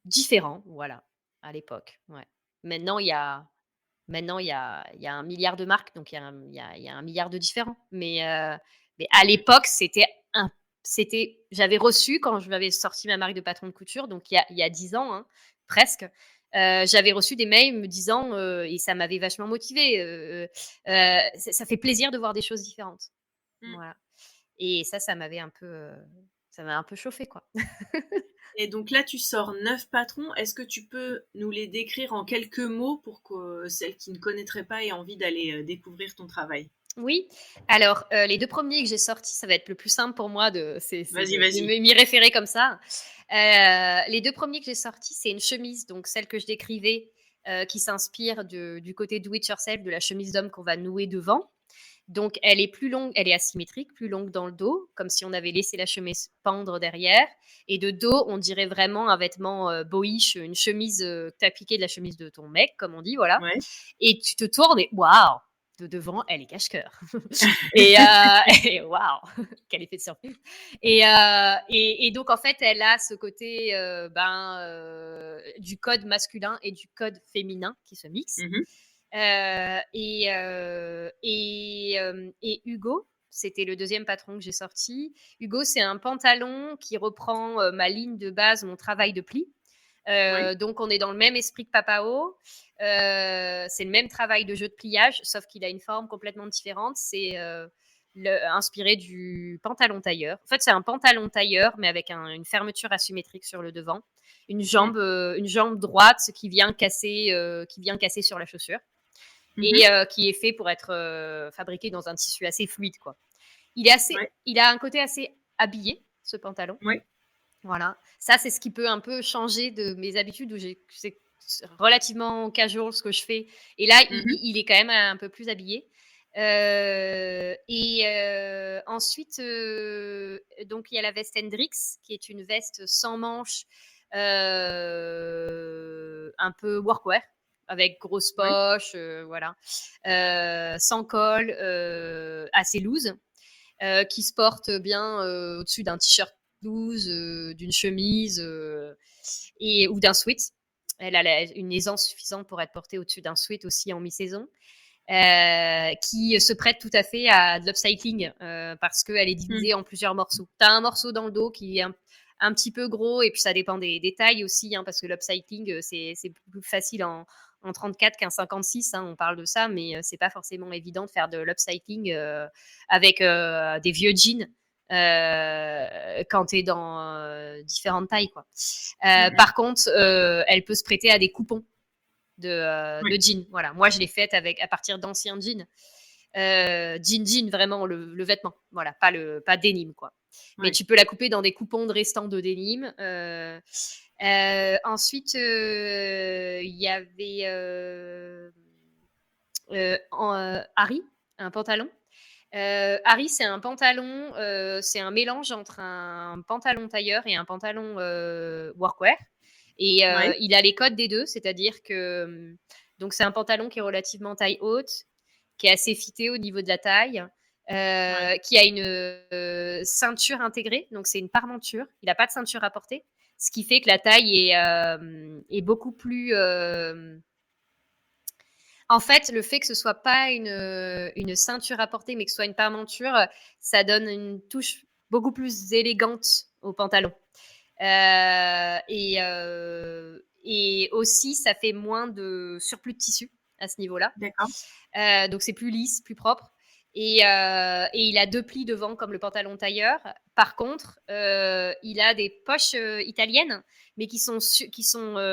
différents, voilà, à l'époque. Ouais. Maintenant, il y a un milliard de marques, donc il y a un milliard de différents. Mais à l'époque, j'avais reçu, quand je m'avais sorti ma marque de patron de couture, donc il y a 10 ans, hein, presque, j'avais reçu des mails me disant, et ça m'avait vachement motivée, ça fait plaisir de voir des choses différentes. Voilà. Et ça m'avait ça m'a un peu chauffé, quoi. Et donc là, tu sors 9 patrons. Est-ce que tu peux nous les décrire en quelques mots pour que celles qui ne connaîtraient pas aient envie d'aller découvrir ton travail? Oui, alors les 2 premiers que j'ai sortis, ça va être le plus simple pour moi Vas-y, de vas-y. m'y référer comme ça. Les 2 premiers que j'ai sortis, c'est une chemise, donc celle que je décrivais, qui s'inspire du côté do it yourself, de la chemise d'homme qu'on va nouer devant. Donc elle est plus longue, elle est asymétrique, plus longue dans le dos, comme si on avait laissé la chemise pendre derrière. Et de dos, on dirait vraiment un vêtement boyish, une chemise que tu as piqué de la chemise de ton mec, comme on dit, voilà. Ouais. Et tu te tournes et waouh, de devant, elle est cache-cœur. et waouh, quel effet de surprise. Et donc, en fait, elle a ce côté du code masculin et du code féminin qui se mixent. Et Hugo, c'était le deuxième patron que j'ai sorti. Hugo, c'est un pantalon qui reprend ma ligne de base, mon travail de pli. Donc, on est dans le même esprit que Papao. C'est le même travail de jeu de pliage, sauf qu'il a une forme complètement différente. C'est inspiré du pantalon tailleur. En fait, c'est un pantalon tailleur, mais avec une fermeture asymétrique sur le devant. Une jambe droite qui vient casser sur la chaussure. Et qui est fait pour être fabriqué dans un tissu assez fluide, quoi. Il a un côté assez habillé, ce pantalon. Voilà. Ça, c'est ce qui peut un peu changer de mes habitudes, où c'est relativement casual ce que je fais. Et là, il est quand même un peu plus habillé. Ensuite, donc il y a la veste Hendrix, qui est une veste sans manches, un peu workwear, avec grosse poche, voilà, sans col, assez loose, qui se porte bien au-dessus d'un t-shirt loose, d'une chemise ou d'un sweat. Elle a une aisance suffisante pour être portée au-dessus d'un sweat aussi en mi-saison. Qui se prête tout à fait à de l'upcycling parce qu'elle est divisée en plusieurs morceaux. Tu as un morceau dans le dos qui est un petit peu gros, et puis ça dépend des tailles aussi, hein, parce que l'upcycling, c'est plus facile en 34 qu'un 56, hein, on parle de ça, mais c'est pas forcément évident de faire de l'upcycling avec des vieux jeans quand tu es dans différentes tailles, quoi. Par contre, elle peut se prêter à des coupons de jeans. Voilà. Moi, je l'ai faite à partir d'anciens jeans. Jean, vraiment le vêtement. Voilà, pas denim, quoi. Mais tu peux la couper dans des coupons de restants de denim. Ensuite, il y avait Harry, un pantalon. Harry, c'est un pantalon, c'est un mélange entre un pantalon tailleur et un pantalon workwear. Et il a les codes des deux, c'est-à-dire que donc c'est un pantalon qui est relativement taille haute, qui est assez fité au niveau de la taille, qui a une ceinture intégrée, donc c'est une parmenture. Il n'a pas de ceinture à porter, ce qui fait que la taille est beaucoup plus... En fait, le fait que ce soit pas une ceinture à porter, mais que ce soit une parmenture, ça donne une touche beaucoup plus élégante au pantalon. Et aussi, ça fait moins de surplus de tissu à ce niveau-là. D'accord. Donc, c'est plus lisse, plus propre. Et il a 2 plis devant comme le pantalon tailleur. Par contre, il a des poches italiennes, mais qui sont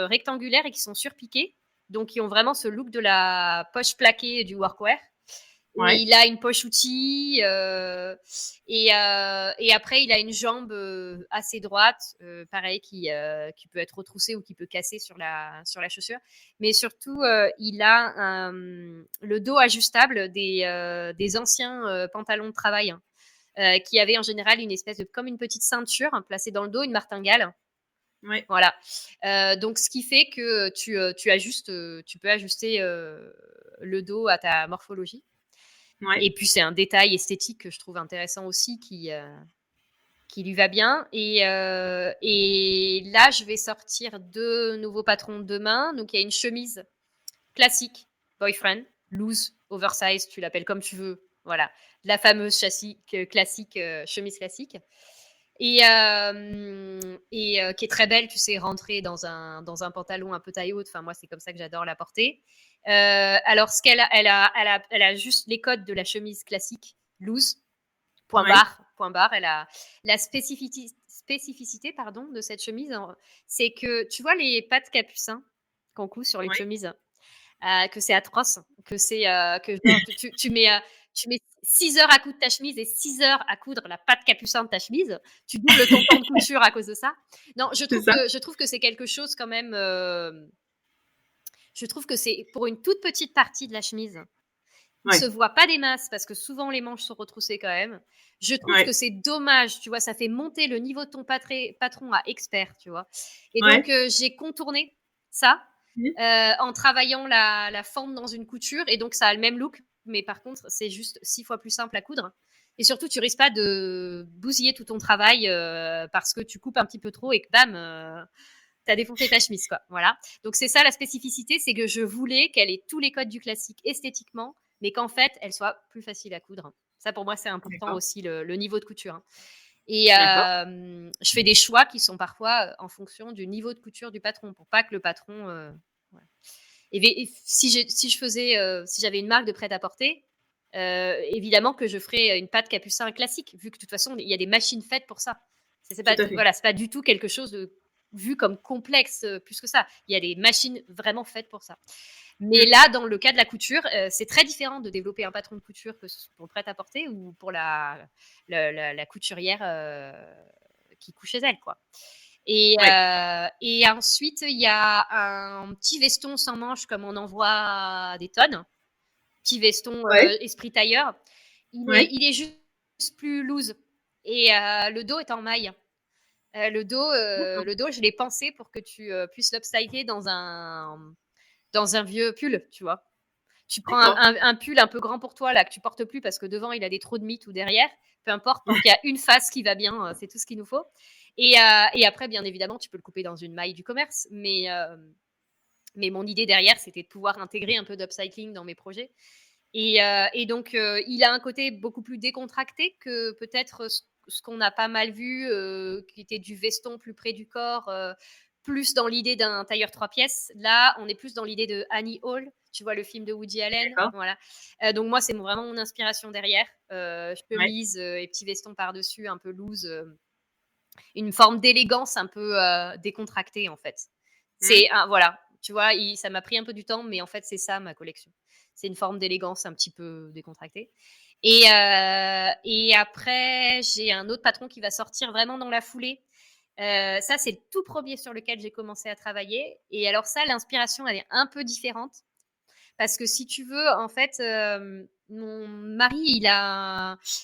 rectangulaires et qui sont surpiquées. Donc, qui ont vraiment ce look de la poche plaquée du workwear. Et il a une poche outil et après il a une jambe assez droite, pareil qui peut être retroussée ou qui peut casser sur la chaussure. Mais surtout il a le dos ajustable des anciens pantalons de travail qui avaient en général une espèce de comme une petite ceinture placée dans le dos, une martingale. Ouais. Voilà. Donc ce qui fait que tu peux ajuster le dos à ta morphologie. Ouais. Et puis, c'est un détail esthétique que je trouve intéressant aussi qui lui va bien. Et là, je vais sortir 2 nouveaux patrons demain. Donc, il y a une chemise classique, boyfriend, loose, oversize, tu l'appelles comme tu veux. Voilà, la fameuse classique, chemise classique. Et qui est très belle, tu sais, rentrée dans un pantalon un peu taille haute. Enfin, moi, c'est comme ça que j'adore la porter. Alors, ce qu'elle a, elle a juste les codes de la chemise classique, loose, point barre. Elle a la spécificité pardon, de cette chemise, c'est que tu vois les pattes capucins qu'on coud sur les chemises, que c'est atroce, que c'est que genre, tu mets 6 heures à coudre ta chemise et 6 heures à coudre la patte capucin de ta chemise. Tu doubles ton temps de couture à cause de ça. Non, je trouve que c'est quelque chose quand même. Je trouve que c'est pour une toute petite partie de la chemise. Il ne se voit pas des masses parce que souvent les manches sont retroussées quand même. Je trouve que c'est dommage, tu vois, ça fait monter le niveau de ton patron à expert, tu vois. Et donc, j'ai contourné ça en travaillant la fente dans une couture et donc ça a le même look, mais par contre, c'est juste 6 fois plus simple à coudre. Et surtout, tu risques pas de bousiller tout ton travail parce que tu coupes un petit peu trop et que bam, t'as défoncé ta chemise, quoi. Voilà. Donc, c'est ça la spécificité, c'est que je voulais qu'elle ait tous les codes du classique esthétiquement, mais qu'en fait, elle soit plus facile à coudre. Ça, pour moi, c'est important aussi, le niveau de couture. Et je fais des choix qui sont parfois en fonction du niveau de couture du patron, pour pas que le patron... voilà. Et si j'avais une marque de prêt-à-porter, évidemment que je ferais une patte capucin classique, vu que de toute façon, il y a des machines faites pour ça. C'est pas du tout quelque chose de vu comme complexe plus que ça. Il y a des machines vraiment faites pour ça. Mais là, dans le cas de la couture, c'est très différent de développer un patron de couture que pour le prêt-à-porter ou pour la couturière qui couche chez elle, quoi. Et ensuite, il y a un petit veston sans manches comme on en voit des tonnes. Petit veston esprit tailleur. Il est juste plus loose. Et le dos est en maille. Le dos, je l'ai pensé pour que tu puisses l'upstyler dans un vieux pull, tu vois. Tu prends un pull un peu grand pour toi, là, que tu portes plus parce que devant, il a des trous de mie ou derrière. Peu importe, donc il y a une face qui va bien, c'est tout ce qu'il nous faut. Et après, bien évidemment, tu peux le couper dans une maille du commerce. Mais mon idée derrière, c'était de pouvoir intégrer un peu d'upcycling dans mes projets. Et donc, il a un côté beaucoup plus décontracté que peut-être ce qu'on a pas mal vu, qui était du veston plus près du corps, plus dans l'idée d'un tailleur 3 pièces. Là, on est plus dans l'idée de Annie Hall, tu vois, le film de Woody Allen. Voilà. Donc, moi, c'est vraiment mon inspiration derrière. Chemise et petits vestons par-dessus, un peu loose. Une forme d'élégance un peu décontractée, en fait. Voilà, tu vois, ça m'a pris un peu du temps, mais en fait, c'est ça, ma collection. C'est une forme d'élégance un petit peu décontractée. Et après, j'ai un autre patron qui va sortir vraiment dans la foulée. Ça, c'est le tout premier sur lequel j'ai commencé à travailler. Et alors ça, l'inspiration, elle est un peu différente. Parce que si tu veux, en fait, mon mari, il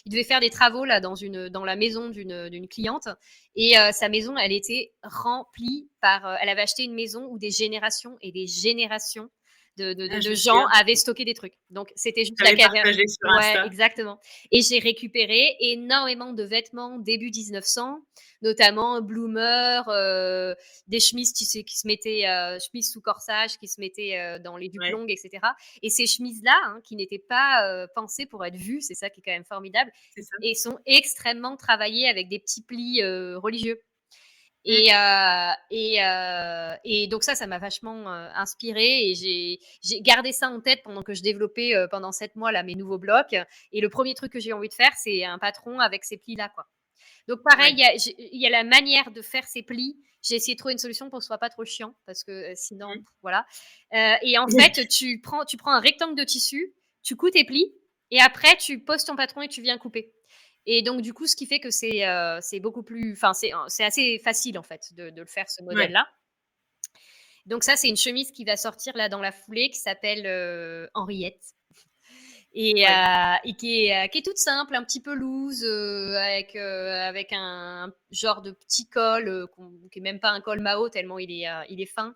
devait faire des travaux là dans la maison d'une cliente. Et sa maison, elle était remplie elle avait acheté une maison où des générations et des générations de gens avaient stocké des trucs. Donc, c'était juste la caverne. Ouais, exactement. Et j'ai récupéré énormément de vêtements début 1900, notamment Bloomer, des chemises, tu sais, qui se mettaient, chemises sous corsage, qui se mettaient dans les jupes longues, etc. Et ces chemises-là, qui n'étaient pas pensées pour être vues, c'est ça qui est quand même formidable, et sont extrêmement travaillées avec des petits plis religieux. Mm. Et donc ça m'a vachement inspirée et j'ai gardé ça en tête pendant que je développais pendant 7 mois là mes nouveaux blocs. Et le premier truc que j'ai envie de faire, c'est un patron avec ces plis là, quoi. Donc pareil, Ouais. il y a la manière de faire ces plis. J'ai essayé de trouver une solution pour que ce soit pas trop chiant parce que sinon, Mm. voilà. Et en fait, tu prends un rectangle de tissu, tu couds tes plis et après tu poses ton patron et tu viens couper. Et donc du coup, ce qui fait que c'est beaucoup plus, enfin c'est assez facile en fait de le faire ce Ouais. modèle-là. Donc ça, c'est une chemise qui va sortir là dans la foulée qui s'appelle Henriette Ouais. et qui est toute simple, un petit peu loose, avec un genre de petit col qui est même pas un col Mao tellement il est fin,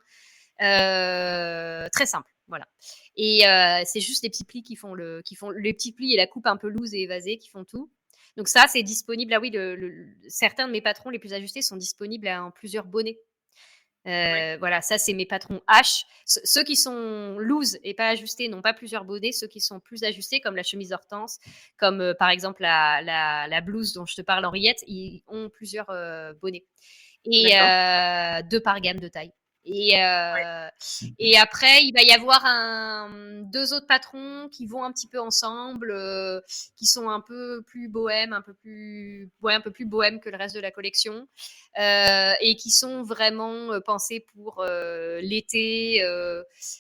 très simple, voilà. Et c'est juste les petits plis qui font les petits plis et la coupe un peu loose et évasée qui font tout. Donc ça, c'est disponible. Ah oui, certains de mes patrons les plus ajustés sont disponibles en plusieurs bonnets. Ouais. Voilà, ça c'est mes patrons H. Ceux qui sont loose et pas ajustés n'ont pas plusieurs bonnets. Ceux qui sont plus ajustés, comme la chemise Hortense, comme par exemple la blouse dont je te parle, Henriette, ils ont plusieurs bonnets. Et D'accord. 2 par gamme de taille. Et, Ouais. euh, et après, il va y avoir deux autres patrons qui vont un petit peu ensemble, qui sont un peu plus bohèmes, un peu plus bohèmes que le reste de la collection, et qui sont vraiment pensés pour l'été.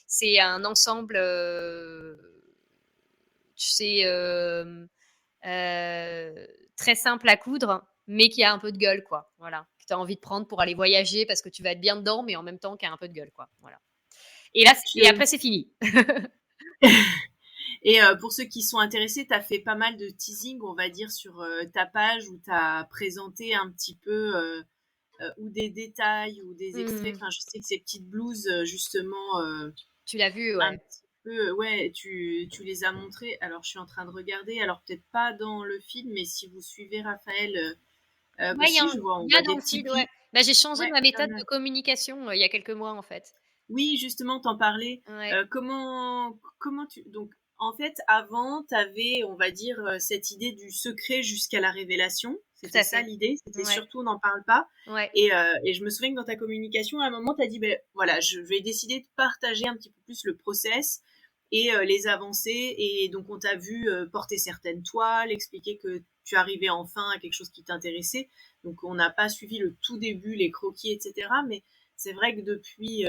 C'est un ensemble, tu sais, très simple à coudre, mais qui a un peu de gueule, quoi. Voilà, que tu as envie de prendre pour aller voyager parce que tu vas être bien dedans, mais en même temps qui a un peu de gueule, quoi. Voilà. Et là, et Tu- après, c'est fini. Et pour ceux qui sont intéressés, tu as fait pas mal de teasing, on va dire, sur ta page où tu as présenté un petit peu ou des détails ou des extraits. Hmm. Enfin, je sais que ces petites blouses, justement, Tu l'as vu, un ouais. petit peu, ouais, tu les as montrées. Alors, je suis en train de regarder. Alors, peut-être pas dans le film, mais si vous suivez Raphaël, bah Ouais, si, on il y a voit dans des le petits feed, ouais. plis. Bah, j'ai changé Ouais, ma pas méthode de mal. communication il y a quelques mois, en fait. Oui, justement, t'en parlais. Ouais, Comment tu... Donc, en fait, avant, t'avais, on va dire, cette idée du secret jusqu'à la révélation. tout C'était à ça fait. l'idée. C'était Ouais, surtout, on n'en parle pas. ouais. Et je me souviens que dans ta communication, à un moment, t'as dit, ben voilà, je vais décider de partager un petit peu plus le process et les avancées. Et donc, on t'a vu porter certaines toiles, expliquer que tu arrivais enfin à quelque chose qui t'intéressait. Donc, on n'a pas suivi le tout début, les croquis, etc. Mais c'est vrai que depuis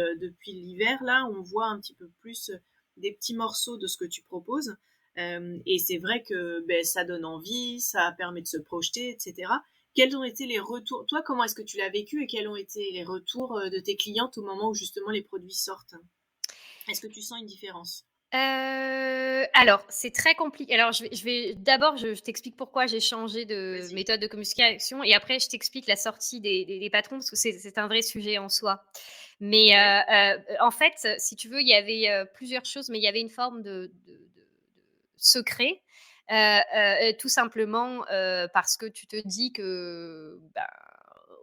l'hiver, là, on voit un petit peu plus des petits morceaux de ce que tu proposes. Et c'est vrai que ben, ça donne envie, ça permet de se projeter, etc. Quels ont été les retours? Toi, comment est-ce que tu l'as vécu et quels ont été les retours de tes clientes au moment où justement les produits sortent? Est-ce que tu sens une différence? Alors, c'est très compliqué. Alors, d'abord, je t'explique pourquoi j'ai changé de Vas-y. méthode de communication et après, je t'explique la sortie des patrons parce que c'est un vrai sujet en soi. Mais Ouais. en fait, si tu veux, il y avait plusieurs choses, mais il y avait une forme de secret. Tout simplement parce que tu te dis que bah,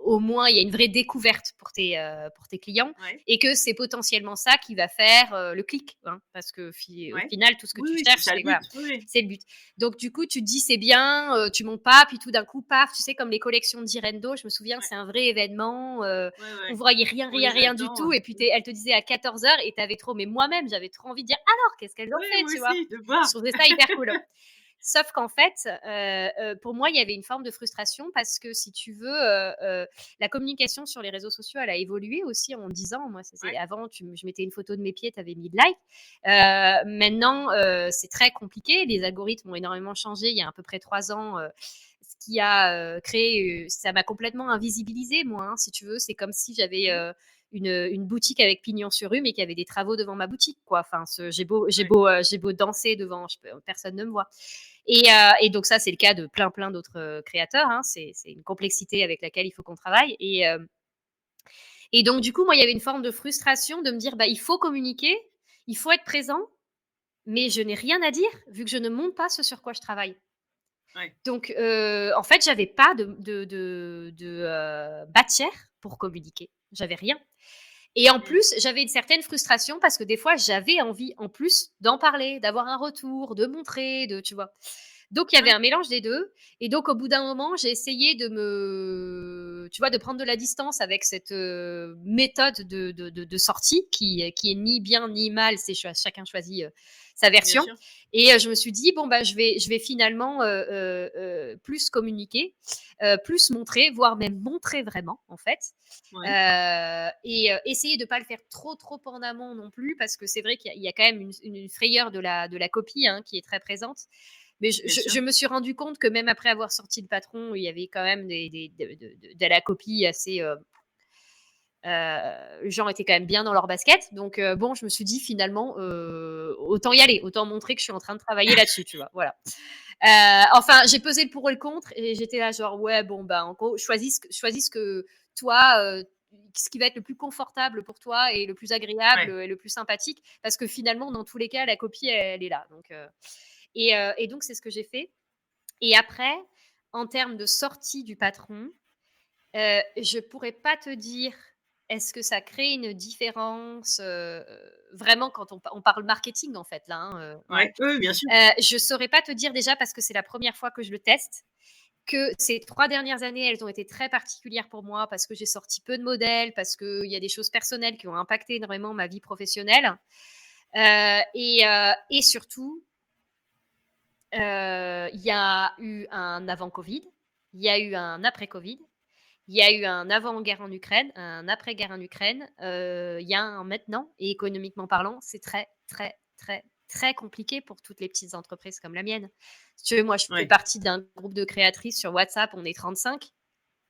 au moins il y a une vraie découverte pour tes clients Ouais. et que c'est potentiellement ça qui va faire le clic, hein, parce que au Ouais. final, tout ce que Oui, tu oui, c'est cherches, ça le c'est but. voilà, Oui, oui. c'est le but. Donc du coup, tu te dis c'est bien, tu montes pas, puis tout d'un coup, paf, tu sais comme les collections d'Irendo, je me souviens, Ouais, c'est un vrai événement, ouais, on ouais. voyait rien, On rien, les rien du attend. tout, et puis elle te disait à 14h et t'avais trop, mais moi-même, j'avais trop envie de dire alors, qu'est-ce qu'elles ont Ouais, fait, moi tu vois? aussi, de Je voir. trouvais ça hyper cool. Sauf qu'en fait, pour moi, il y avait une forme de frustration parce que si tu veux, la communication sur les réseaux sociaux, elle a évolué aussi en 10 ans. Moi, Ouais. avant, je mettais une photo de mes pieds, tu avais 1000 likes. Maintenant, c'est très compliqué. Les algorithmes ont énormément changé il y a à peu près 3 ans. Ce qui a créé, ça m'a complètement invisibilisée, moi, hein, si tu veux. C'est comme si j'avais Mhm. une boutique avec pignon sur rue, mais qu'il y avait des travaux devant ma boutique, quoi. Enfin, Ouais. j'ai beau danser devant, personne ne me voit. Et donc ça, c'est le cas de plein d'autres créateurs, hein. C'est une complexité avec laquelle il faut qu'on travaille. Et donc, du coup, moi, il y avait une forme de frustration de me dire, bah, il faut communiquer, il faut être présent, mais je n'ai rien à dire vu que je ne montre pas ce sur quoi je travaille. Ouais. Donc, en fait, j'avais pas matière pour communiquer. J'avais rien. Et en Mm. plus, j'avais une certaine frustration parce que des fois, j'avais envie, en plus, d'en parler, d'avoir un retour, de montrer, tu vois. Donc, il y avait Ouais. un mélange des deux. Et donc, au bout d'un moment, j'ai essayé tu vois, de prendre de la distance avec cette méthode de sortie qui est ni bien ni mal. Chacun choisit sa Bien version. sûr. Et je me suis dit, bon, bah, je vais finalement plus communiquer, plus montrer, voire même montrer vraiment, en fait. Ouais. Et essayer de ne pas le faire trop en amont non plus, parce que c'est vrai qu'il y a quand même une frayeur de la copie hein, qui est très présente. Mais Bien sûr. je me suis rendu compte que même après avoir sorti le patron, il y avait quand même de la copie assez. Les gens étaient quand même bien dans leur basket. Donc, bon, je me suis dit finalement, autant y aller, autant montrer que je suis en train de travailler là-dessus, tu vois. Voilà. Enfin, j'ai pesé le pour et le contre et j'étais là, genre, ouais, bon, bah, en gros, choisis ce que toi, ce qui va être le plus confortable pour toi et le plus agréable Ouais. et le plus sympathique. Parce que finalement, dans tous les cas, la copie, elle est là. Donc, et donc, c'est ce que j'ai fait. Et après, en termes de sortie du patron, je pourrais pas te dire est-ce que ça crée une différence vraiment quand on parle marketing en fait là. Hein, ouais. Ouais. Oui, bien sûr. Je saurais pas te dire déjà parce que c'est la première fois que je le teste. Que ces 3 dernières années, elles ont été très particulières pour moi parce que j'ai sorti peu de modèles, parce qu'il y a des choses personnelles qui ont impacté énormément ma vie professionnelle. Et surtout, il y a eu un avant Covid, il y a eu un après Covid, il y a eu un avant-guerre en Ukraine, un après-guerre en Ukraine, il y a un maintenant, et économiquement parlant, c'est très, très, très, très compliqué pour toutes les petites entreprises comme la mienne. Si tu veux, moi, je fais Ouais. partie d'un groupe de créatrices sur WhatsApp, on est 35.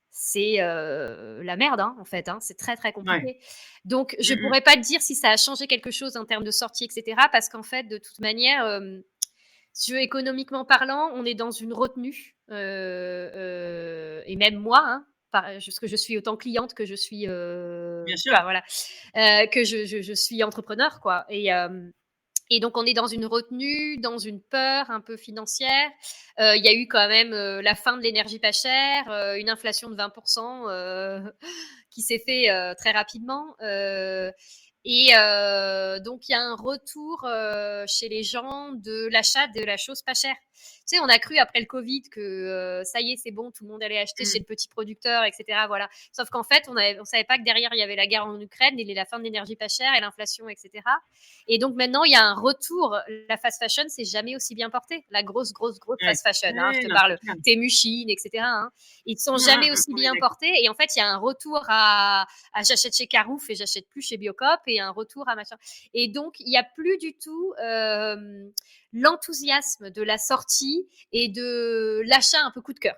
C'est la merde, hein, en fait. Hein, c'est très, très Ouais. compliqué. Donc, je ne pourrais pas te dire si ça a changé quelque chose en termes de sortie, etc. Parce qu'en fait, de toute manière, si tu veux, économiquement parlant, on est dans une retenue. Et même moi, hein, parce que je suis autant cliente que je suis, Bien tu sûr. vois, voilà, que je suis entrepreneur, quoi. Et donc, on est dans une retenue, dans une peur un peu financière. Il y a eu quand même la fin de l'énergie pas chère, une inflation de 20% qui s'est fait très rapidement. Et donc, il y a un retour chez les gens de l'achat de la chose pas chère. Tu sais, on a cru après le Covid que ça y est, c'est bon, tout le monde allait acheter chez le petit producteur, etc. Voilà. Sauf qu'en fait, on savait pas que derrière, il y avait la guerre en Ukraine et la fin de l'énergie pas chère et l'inflation, etc. Et donc maintenant, il y a un retour. La fast fashion, c'est jamais aussi bien porté. La grosse Ouais. fast fashion. Hein, Ouais, je te non, c'est parle clair. Temu Shein, etc. Hein, ils ne sont jamais aussi On est bien d'accord. portés. Et en fait, il y a un retour à j'achète chez Carouf et j'achète plus chez Biocop et un retour à machin. Et donc, il n'y a plus du tout l'enthousiasme de la sortie et de l'achat un peu coup de cœur.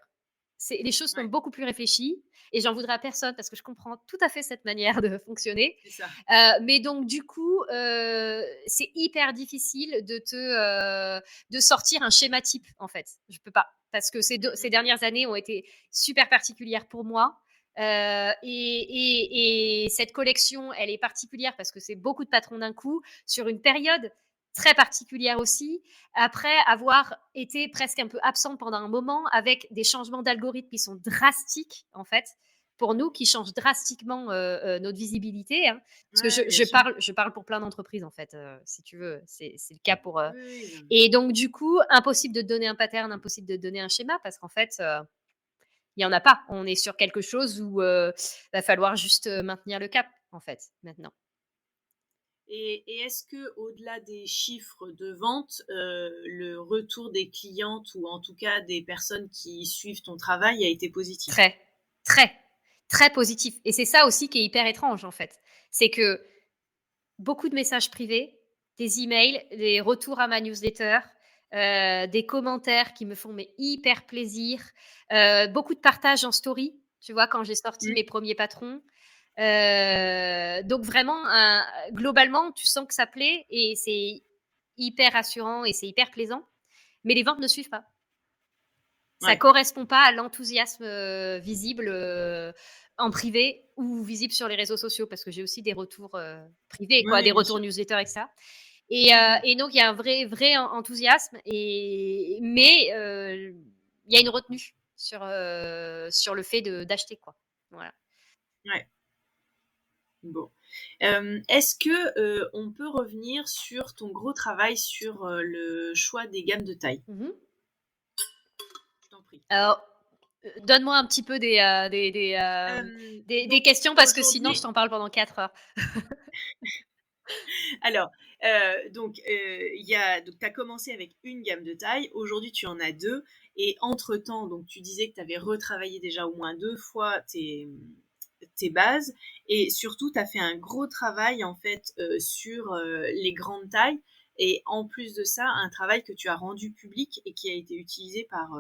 Les choses sont Ouais, beaucoup plus réfléchies et j'en voudrais à personne parce que je comprends tout à fait cette manière de fonctionner. c'est ça. Mais donc, du coup, c'est hyper difficile de sortir un schéma type, en fait. Je peux pas. Parce que ces dernières années ont été super particulières pour moi. Et cette collection, elle est particulière parce que c'est beaucoup de patrons d'un coup sur une période très particulière aussi, après avoir été presque un peu absente pendant un moment avec des changements d'algorithmes qui sont drastiques, en fait, pour nous, qui changent drastiquement notre visibilité. Hein. Parce que Ouais, bien sûr. je parle pour plein d'entreprises, en fait, si tu veux. C'est le cas pour. Oui, oui, non. Et donc, du coup, impossible de te donner un pattern, impossible de te donner un schéma, parce qu'en fait, il n'y en a pas. On est sur quelque chose où va falloir juste maintenir le cap, en fait, maintenant. Et est-ce que au-delà des chiffres de vente, le retour des clientes ou en tout cas des personnes qui suivent ton travail a été positif? Très, très, très positif. Et c'est ça aussi qui est hyper étrange, en fait. C'est que beaucoup de messages privés, des emails, des retours à ma newsletter, des commentaires qui me font mais hyper plaisir, beaucoup de partages en story, tu vois, quand j'ai sorti Mmh. mes premiers patrons. Donc vraiment, globalement, tu sens que ça plaît et c'est hyper rassurant et c'est hyper plaisant, mais les ventes ne suivent pas. Ça Ouais. correspond pas à l'enthousiasme visible en privé ou visible sur les réseaux sociaux parce que j'ai aussi des retours privés, Oui, quoi, oui, des bien retours sûr. newsletter, etc. Mmh. Et donc il y a un vrai enthousiasme, mais il y a une retenue sur le fait d'acheter, quoi. Voilà. Ouais. Bon. Est-ce que, on peut revenir sur ton gros travail sur, le choix des gammes de taille? Mhm. compris. Alors, donne-moi un petit peu des Donc questions parce que sinon je aujourd'hui, t'en parle pendant 4 heures. alors, donc tu as commencé avec une gamme de taille, aujourd'hui tu en as 2 et entre-temps, donc tu disais que tu avais retravaillé déjà au moins 2 fois tes bases et surtout tu as fait un gros travail en fait, sur, les grandes tailles et en plus de ça, un travail que tu as rendu public et qui a été utilisé par,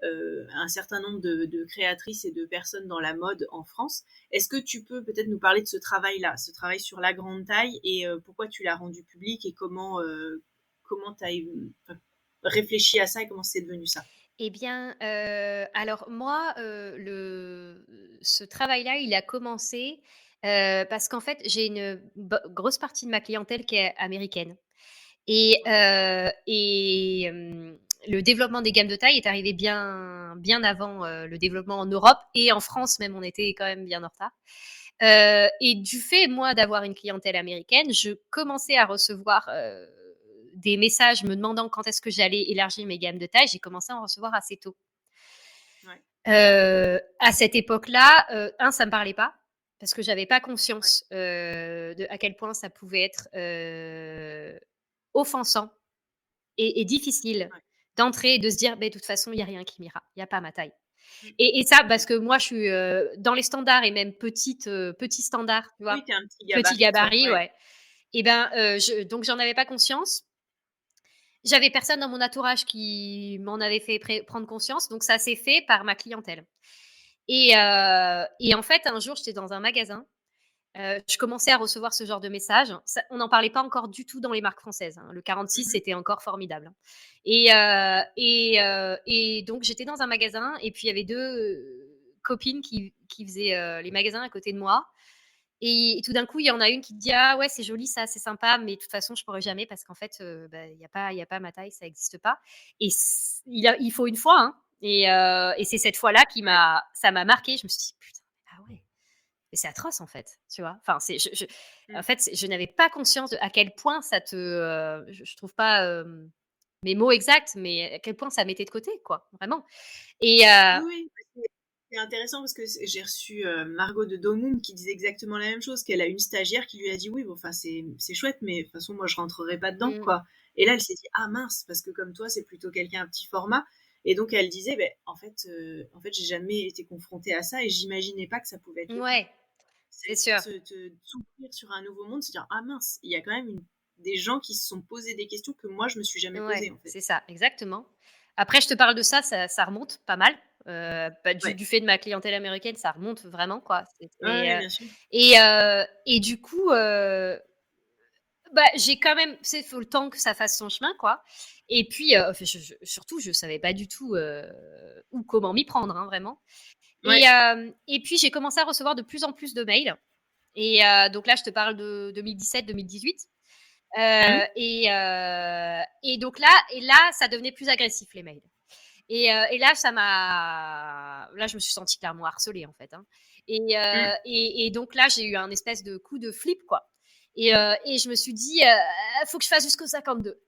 un certain nombre de créatrices et de personnes dans la mode en France. Est-ce que tu peux peut-être nous parler de ce travail-là, ce travail sur la grande taille et pourquoi tu l'as rendu public et comment tu as réfléchi à ça et comment c'est devenu ça? Eh bien, alors moi, ce travail-là, il a commencé, parce qu'en fait, j'ai une grosse partie de ma clientèle qui est américaine Ouais, le développement des gammes de taille est arrivé bien avant, le développement en Europe et en France même, on était quand même bien en retard. Et du fait, moi, d'avoir une clientèle américaine, je commençais à recevoir, des messages me demandant quand est-ce que j'allais élargir mes gammes de taille. J'ai commencé à en recevoir assez tôt. ouais, À cette époque-là, ça me parlait pas parce que j'avais pas ouais, conscience, de à quel point ça pouvait être, offensant et difficile ouais. d'entrer et de se dire: «Beh, de toute façon, il y a rien qui m'ira, il y a pas ma taille». Mmh, Et ça parce ouais. que moi je suis, dans les standards et même petit standard, tu vois? Oui, tu as un petit Petit gabarit toi, gabarit, ouais. ouais. Et ben, donc j'en avais pas conscience. J'avais personne dans mon entourage qui m'en avait fait prendre conscience, donc ça s'est fait par ma clientèle. Et en fait, un jour, j'étais dans un magasin, je commençais à recevoir ce genre de messages. Ça on n'en parlait pas encore du tout dans les marques françaises, hein. Le 46, Mmh. c'était encore formidable, hein. Et donc j'étais dans un magasin et puis il y avait 2 copines qui faisaient, les magasins à côté de moi et tout d'un coup, il y en a une qui dit: «Ah ouais, c'est joli ça, c'est sympa, mais de toute façon, je pourrais jamais parce qu'en fait, bah, il y a pas ma taille, ça existe pas». Et il faut une fois, hein. Et c'est cette fois-là Ouais. ça m'a marquée. Je me suis dit: «Putain, ah ouais, mais c'est atroce en fait», tu vois? Enfin, en Mmh. fait, je n'avais pas conscience de à quel point ça te, je trouve pas, mes mots exacts, mais à quel point ça mettait de côté, quoi, vraiment. Et Oui, oui, c'est intéressant parce que j'ai reçu Margot de Domoum qui disait exactement la même chose, qu'elle a une stagiaire qui lui a dit oui, bon, enfin c'est chouette, mais de toute façon moi je rentrerai pas dedans mmh, quoi. Et là elle s'est dit ah mince parce que comme toi c'est plutôt quelqu'un à petit format. Et donc elle disait ben en fait j'ai jamais été confrontée à ça et j'imaginais pas que ça pouvait être le cas. ouais, Ça a c'est été de sûr. s'ouvrir sur un nouveau monde, se dire ah mince il y a quand même des gens qui se sont posés des questions que moi je me suis jamais Ouais, posées en fait. c'est ça, exactement. Après, je te parle de ça, ça remonte pas mal, bah, du Ouais, du fait de ma clientèle américaine, ça remonte vraiment, quoi. ouais, ouais, bien sûr. Et du coup, bah, j'ai quand même, tu sais, faut le temps que ça fasse son chemin, quoi. Et puis, enfin, surtout, je savais pas du tout, où comment m'y prendre, hein, vraiment. Ouais. Et puis j'ai commencé à recevoir de plus en plus de mails. Donc là, je te parle de 2017-2018. Mmh. Et là, ça devenait plus agressif, les mails. Et là, là, je me suis sentie clairement harcelée, en fait, hein. Mmh. Et donc là, j'ai eu un espèce de coup de flip, quoi. Et je me suis dit, faut que je fasse jusqu'au 52.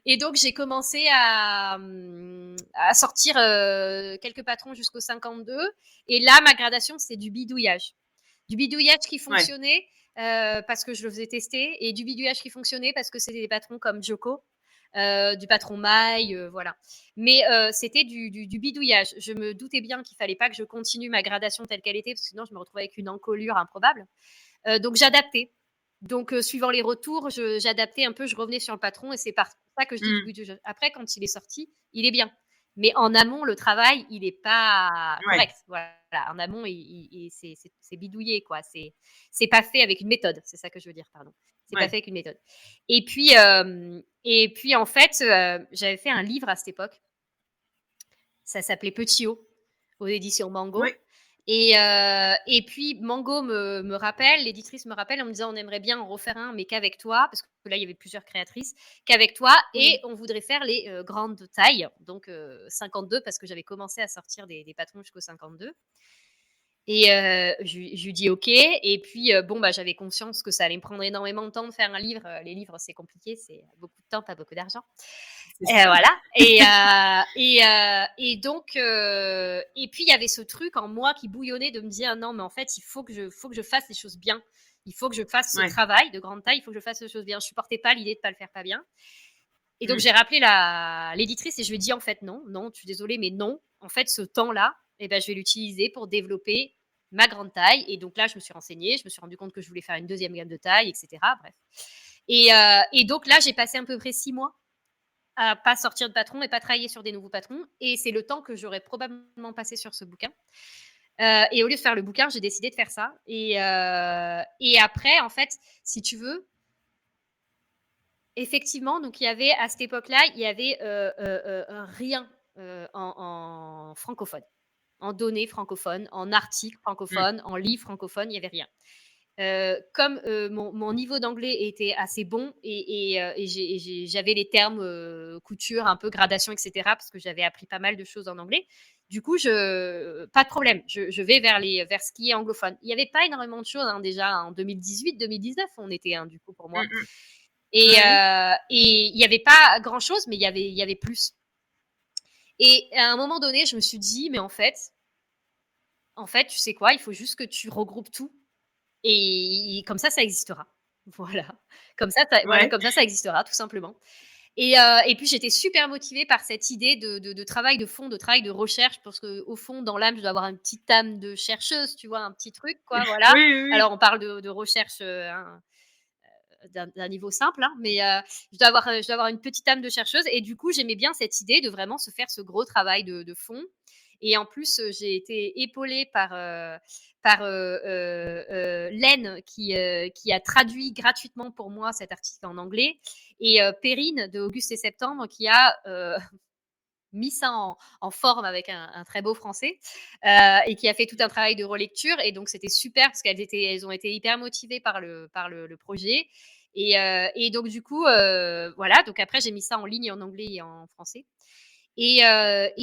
Et donc, j'ai commencé à sortir quelques patrons jusqu'au 52. Et là, ma gradation, c'est du bidouillage. Du bidouillage qui Ouais. fonctionnait parce que je le faisais tester, et du bidouillage qui fonctionnait parce que c'était des patrons comme Joko, du patron Maille, voilà. Mais c'était du bidouillage. Je me doutais bien qu'il fallait pas que je continue ma gradation telle qu'elle était, parce que sinon je me retrouvais avec une encolure improbable. Donc j'adaptais. Donc suivant les retours, j'adaptais un peu, je revenais sur le patron, et c'est par ça que je dis du Mmh. bidouillage. Après, quand il est sorti, il est bien. Mais en amont, le travail, il n'est pas Ouais. correct. Voilà. En amont, c'est bidouillé, quoi. C'est pas fait avec une méthode. C'est ça que je veux dire, pardon. C'est pas Ouais. fait avec une méthode. Et puis en fait, j'avais fait un livre à cette époque. Ça s'appelait Petit Haut, aux éditions Mango. Ouais. Et puis Mango me rappelle, l'éditrice me rappelle en me disant: «On aimerait bien en refaire un, mais qu'avec toi», parce que là, il y avait plusieurs créatrices, «qu'avec toi, et Oui. on voudrait faire les grandes tailles», donc 52, parce que j'avais commencé à sortir des patrons jusqu'au 52. Et je lui dis OK. Et puis, bon, bah, j'avais conscience que ça allait me prendre énormément de temps de faire un livre. Les livres, c'est compliqué, c'est beaucoup de temps, pas beaucoup d'argent. C'est Et sûr. voilà. Et donc, et puis il y avait ce truc en moi qui bouillonnait de me dire non, mais en fait, il faut que je fasse les choses bien. Il faut que je fasse ce Ouais. travail de grande taille. Il faut que je fasse les choses bien. Je supportais pas l'idée de pas le faire pas bien. Et donc Mm. j'ai rappelé l'éditrice et je lui ai dit en fait non, je suis désolée, mais non. En fait, ce temps-là, eh ben, je vais l'utiliser pour développer ma grande taille. Et donc là, je me suis renseignée, je me suis rendu compte que je voulais faire une deuxième gamme de taille, etc. Bref. Et donc là, j'ai passé à peu près 6 mois à pas sortir de patron et pas travailler sur des nouveaux patrons. Et c'est le temps que j'aurais probablement passé sur ce bouquin. Et au lieu de faire le bouquin, j'ai décidé de faire ça. Et après, en fait, si tu veux, effectivement, donc il y avait à cette époque-là, il y avait rien en francophone, en données francophones, en articles Mm. francophones, en livres francophones, il n'y avait rien. Comme mon niveau d'anglais était assez bon et j'avais les termes couture, un peu gradation, etc., parce que j'avais appris pas mal de choses en anglais. Du coup, pas de problème, je vais vers ce qui est anglophone. Il n'y avait pas énormément de choses déjà en 2018-2019, on était du coup pour Mm. moi. Mm. Et Ouais. il n'y avait pas grand-chose, mais il y avait plus. Et à un moment donné, je me suis dit, mais en fait, tu sais quoi, il faut juste que tu regroupes tout et comme ça existera. Voilà. Voilà, Ouais. comme ça existera, tout simplement. Et puis, j'étais super motivée par cette idée de travail de fond, de travail de recherche, parce qu'au fond, dans l'âme, je dois avoir une petite âme de chercheuse, tu vois, un petit truc, quoi, Oui, voilà. oui, oui. Alors, on parle de recherche d'un niveau simple, hein, mais je dois avoir une petite âme de chercheuse. Et du coup, j'aimais bien cette idée de vraiment se faire ce gros travail de fond. Et en plus, j'ai été épaulée par Len qui a traduit gratuitement pour moi cet article en anglais, et Perrine de Auguste et Septembre qui a mis ça en forme avec un très beau français, et qui a fait tout un travail de relecture. Et donc, c'était super parce elles ont été hyper motivées par le projet. Et donc, du coup, voilà. Donc, après, j'ai mis ça en ligne en anglais et en français. Et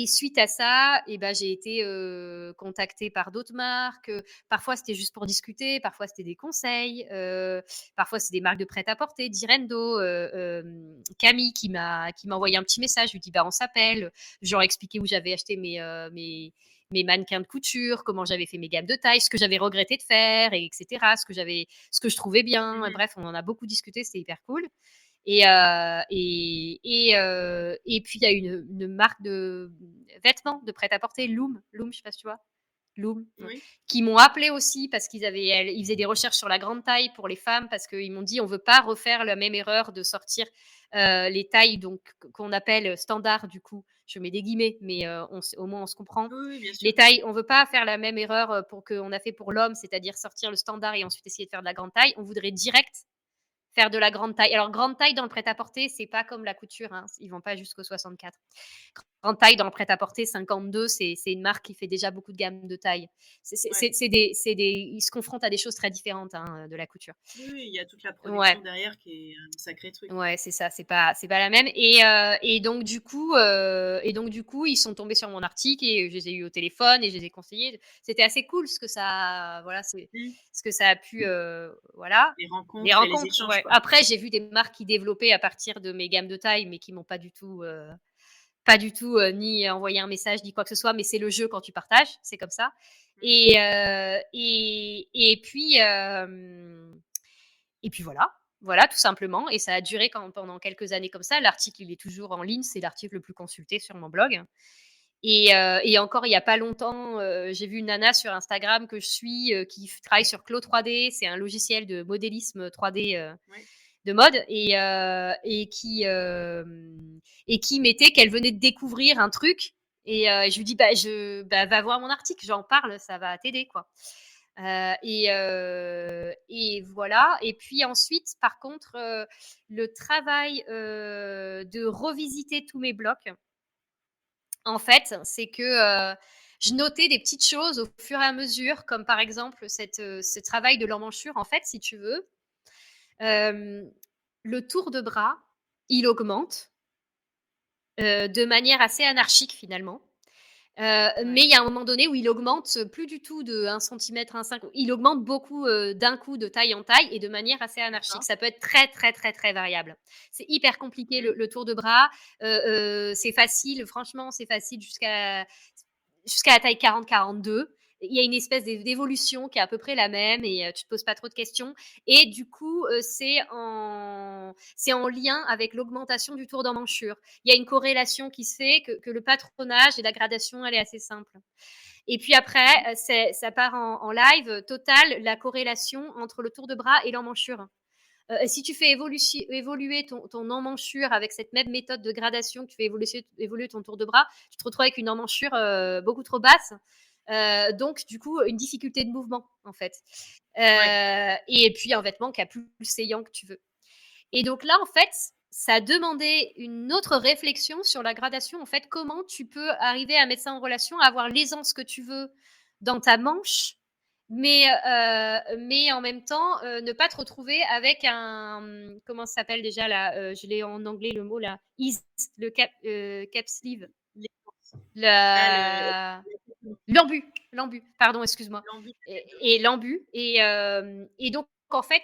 suite à ça, ben, j'ai été contactée par d'autres marques. Parfois, c'était juste pour discuter, parfois, c'était des conseils, parfois, c'est des marques de prêt-à-porter, Direndo, Camille qui m'a envoyé un petit message, je lui dis bah, on s'appelle. Genre expliqué où j'avais acheté mes mannequins de couture, comment j'avais fait mes gammes de taille, ce que j'avais regretté de faire, etc., ce que je trouvais bien. Mhm. Bref, on en a beaucoup discuté, c'était hyper cool. Et puis, il y a une marque de vêtements, de prêt-à-porter, Loom, je sais pas si tu vois, Loom, Oui. qui m'ont appelé aussi parce ils faisaient des recherches sur la grande taille pour les femmes, parce qu'ils m'ont dit on veut pas refaire la même erreur de sortir les tailles donc qu'on appelle standard, du coup. Je mets des guillemets, mais au moins on se comprend. Oui, oui, bien sûr. Les tailles, on veut pas faire la même erreur qu'on a fait pour l'homme, c'est-à-dire sortir le standard et ensuite essayer de faire de la grande taille. On voudrait direct faire de la grande taille. Alors, grande taille dans le prêt-à-porter, c'est pas comme la couture, hein. Ils vont pas jusqu'au 64. Grande taille dans le prêt-à-porter, 52, c'est une marque qui fait déjà beaucoup de gamme de taille. Ouais. Ils se confrontent à des choses très différentes, hein, de la couture. Oui, oui, il y a toute la Ouais. production derrière qui est un sacré truc. Ouais, c'est ça, c'est pas la même. Et donc du coup, ils sont tombés sur mon article et je les ai eu au téléphone et je les ai conseillés. C'était assez cool voilà, Mm. ce que ça a pu, voilà. Les Les rencontres et les rencontres, échanges, ouais. quoi. Après, j'ai vu des marques qui développaient à partir de mes gammes de taille, mais qui m'ont pas du tout ni envoyé un message ni quoi que ce soit. Mais c'est le jeu quand tu partages, c'est comme ça. Mm. Et puis voilà, tout simplement. Et ça a duré pendant quelques années comme ça. L'article, il est toujours en ligne. C'est l'article le plus consulté sur mon blog. Et encore, il n'y a pas longtemps, j'ai vu une nana sur Instagram que je suis qui travaille sur Clo 3D. C'est un logiciel de modélisme 3D Ouais. de mode. Et qui mettait qu'elle venait de découvrir un truc. Et je lui dis, va voir mon article, j'en parle, ça va t'aider, quoi. Et voilà. Et puis ensuite, par contre, le travail de revisiter tous mes blocs, en fait, c'est que je notais des petites choses au fur et à mesure, comme par exemple ce travail de l'emmanchure. En fait, si tu veux, le tour de bras, il augmente de manière assez anarchique finalement. Mais il y a un moment donné où il augmente plus du tout de 1 centimètre, 1,5 il augmente beaucoup, d'un coup de taille en taille et de manière assez anarchique. D'accord. Ça peut être très, très, très, très variable. C'est hyper compliqué Mmh. le tour de bras. C'est facile, franchement, c'est facile jusqu'à la taille 40-42. Il y a une espèce d'évolution qui est à peu près la même et tu te poses pas trop de questions. Et du coup, c'est en lien avec l'augmentation du tour d'emmanchure. Il y a une corrélation qui se fait que le patronage et la gradation, elle est assez simple. Et puis après, Mmh. ça part en live total, la corrélation entre le tour de bras et l'emmanchure. Si tu fais évoluer ton emmanchure avec cette même méthode de gradation que tu fais évoluer ton tour de bras, tu te retrouves avec une emmanchure beaucoup trop basse. Donc, du coup, une difficulté de mouvement, en fait. Ouais. Et puis, un vêtement qui a plus saillant que tu veux. Et donc là, en fait, ça a demandé une autre réflexion sur la gradation. En fait, comment tu peux arriver à mettre ça en relation, à avoir l'aisance que tu veux dans ta manche, mais en même temps, ne pas te retrouver avec un, comment ça s'appelle déjà là, je l'ai en anglais le mot là, ease, le cap sleeve, Les ah la- l'embu, pardon, excuse-moi, l'envie. et l'embu, et donc en fait,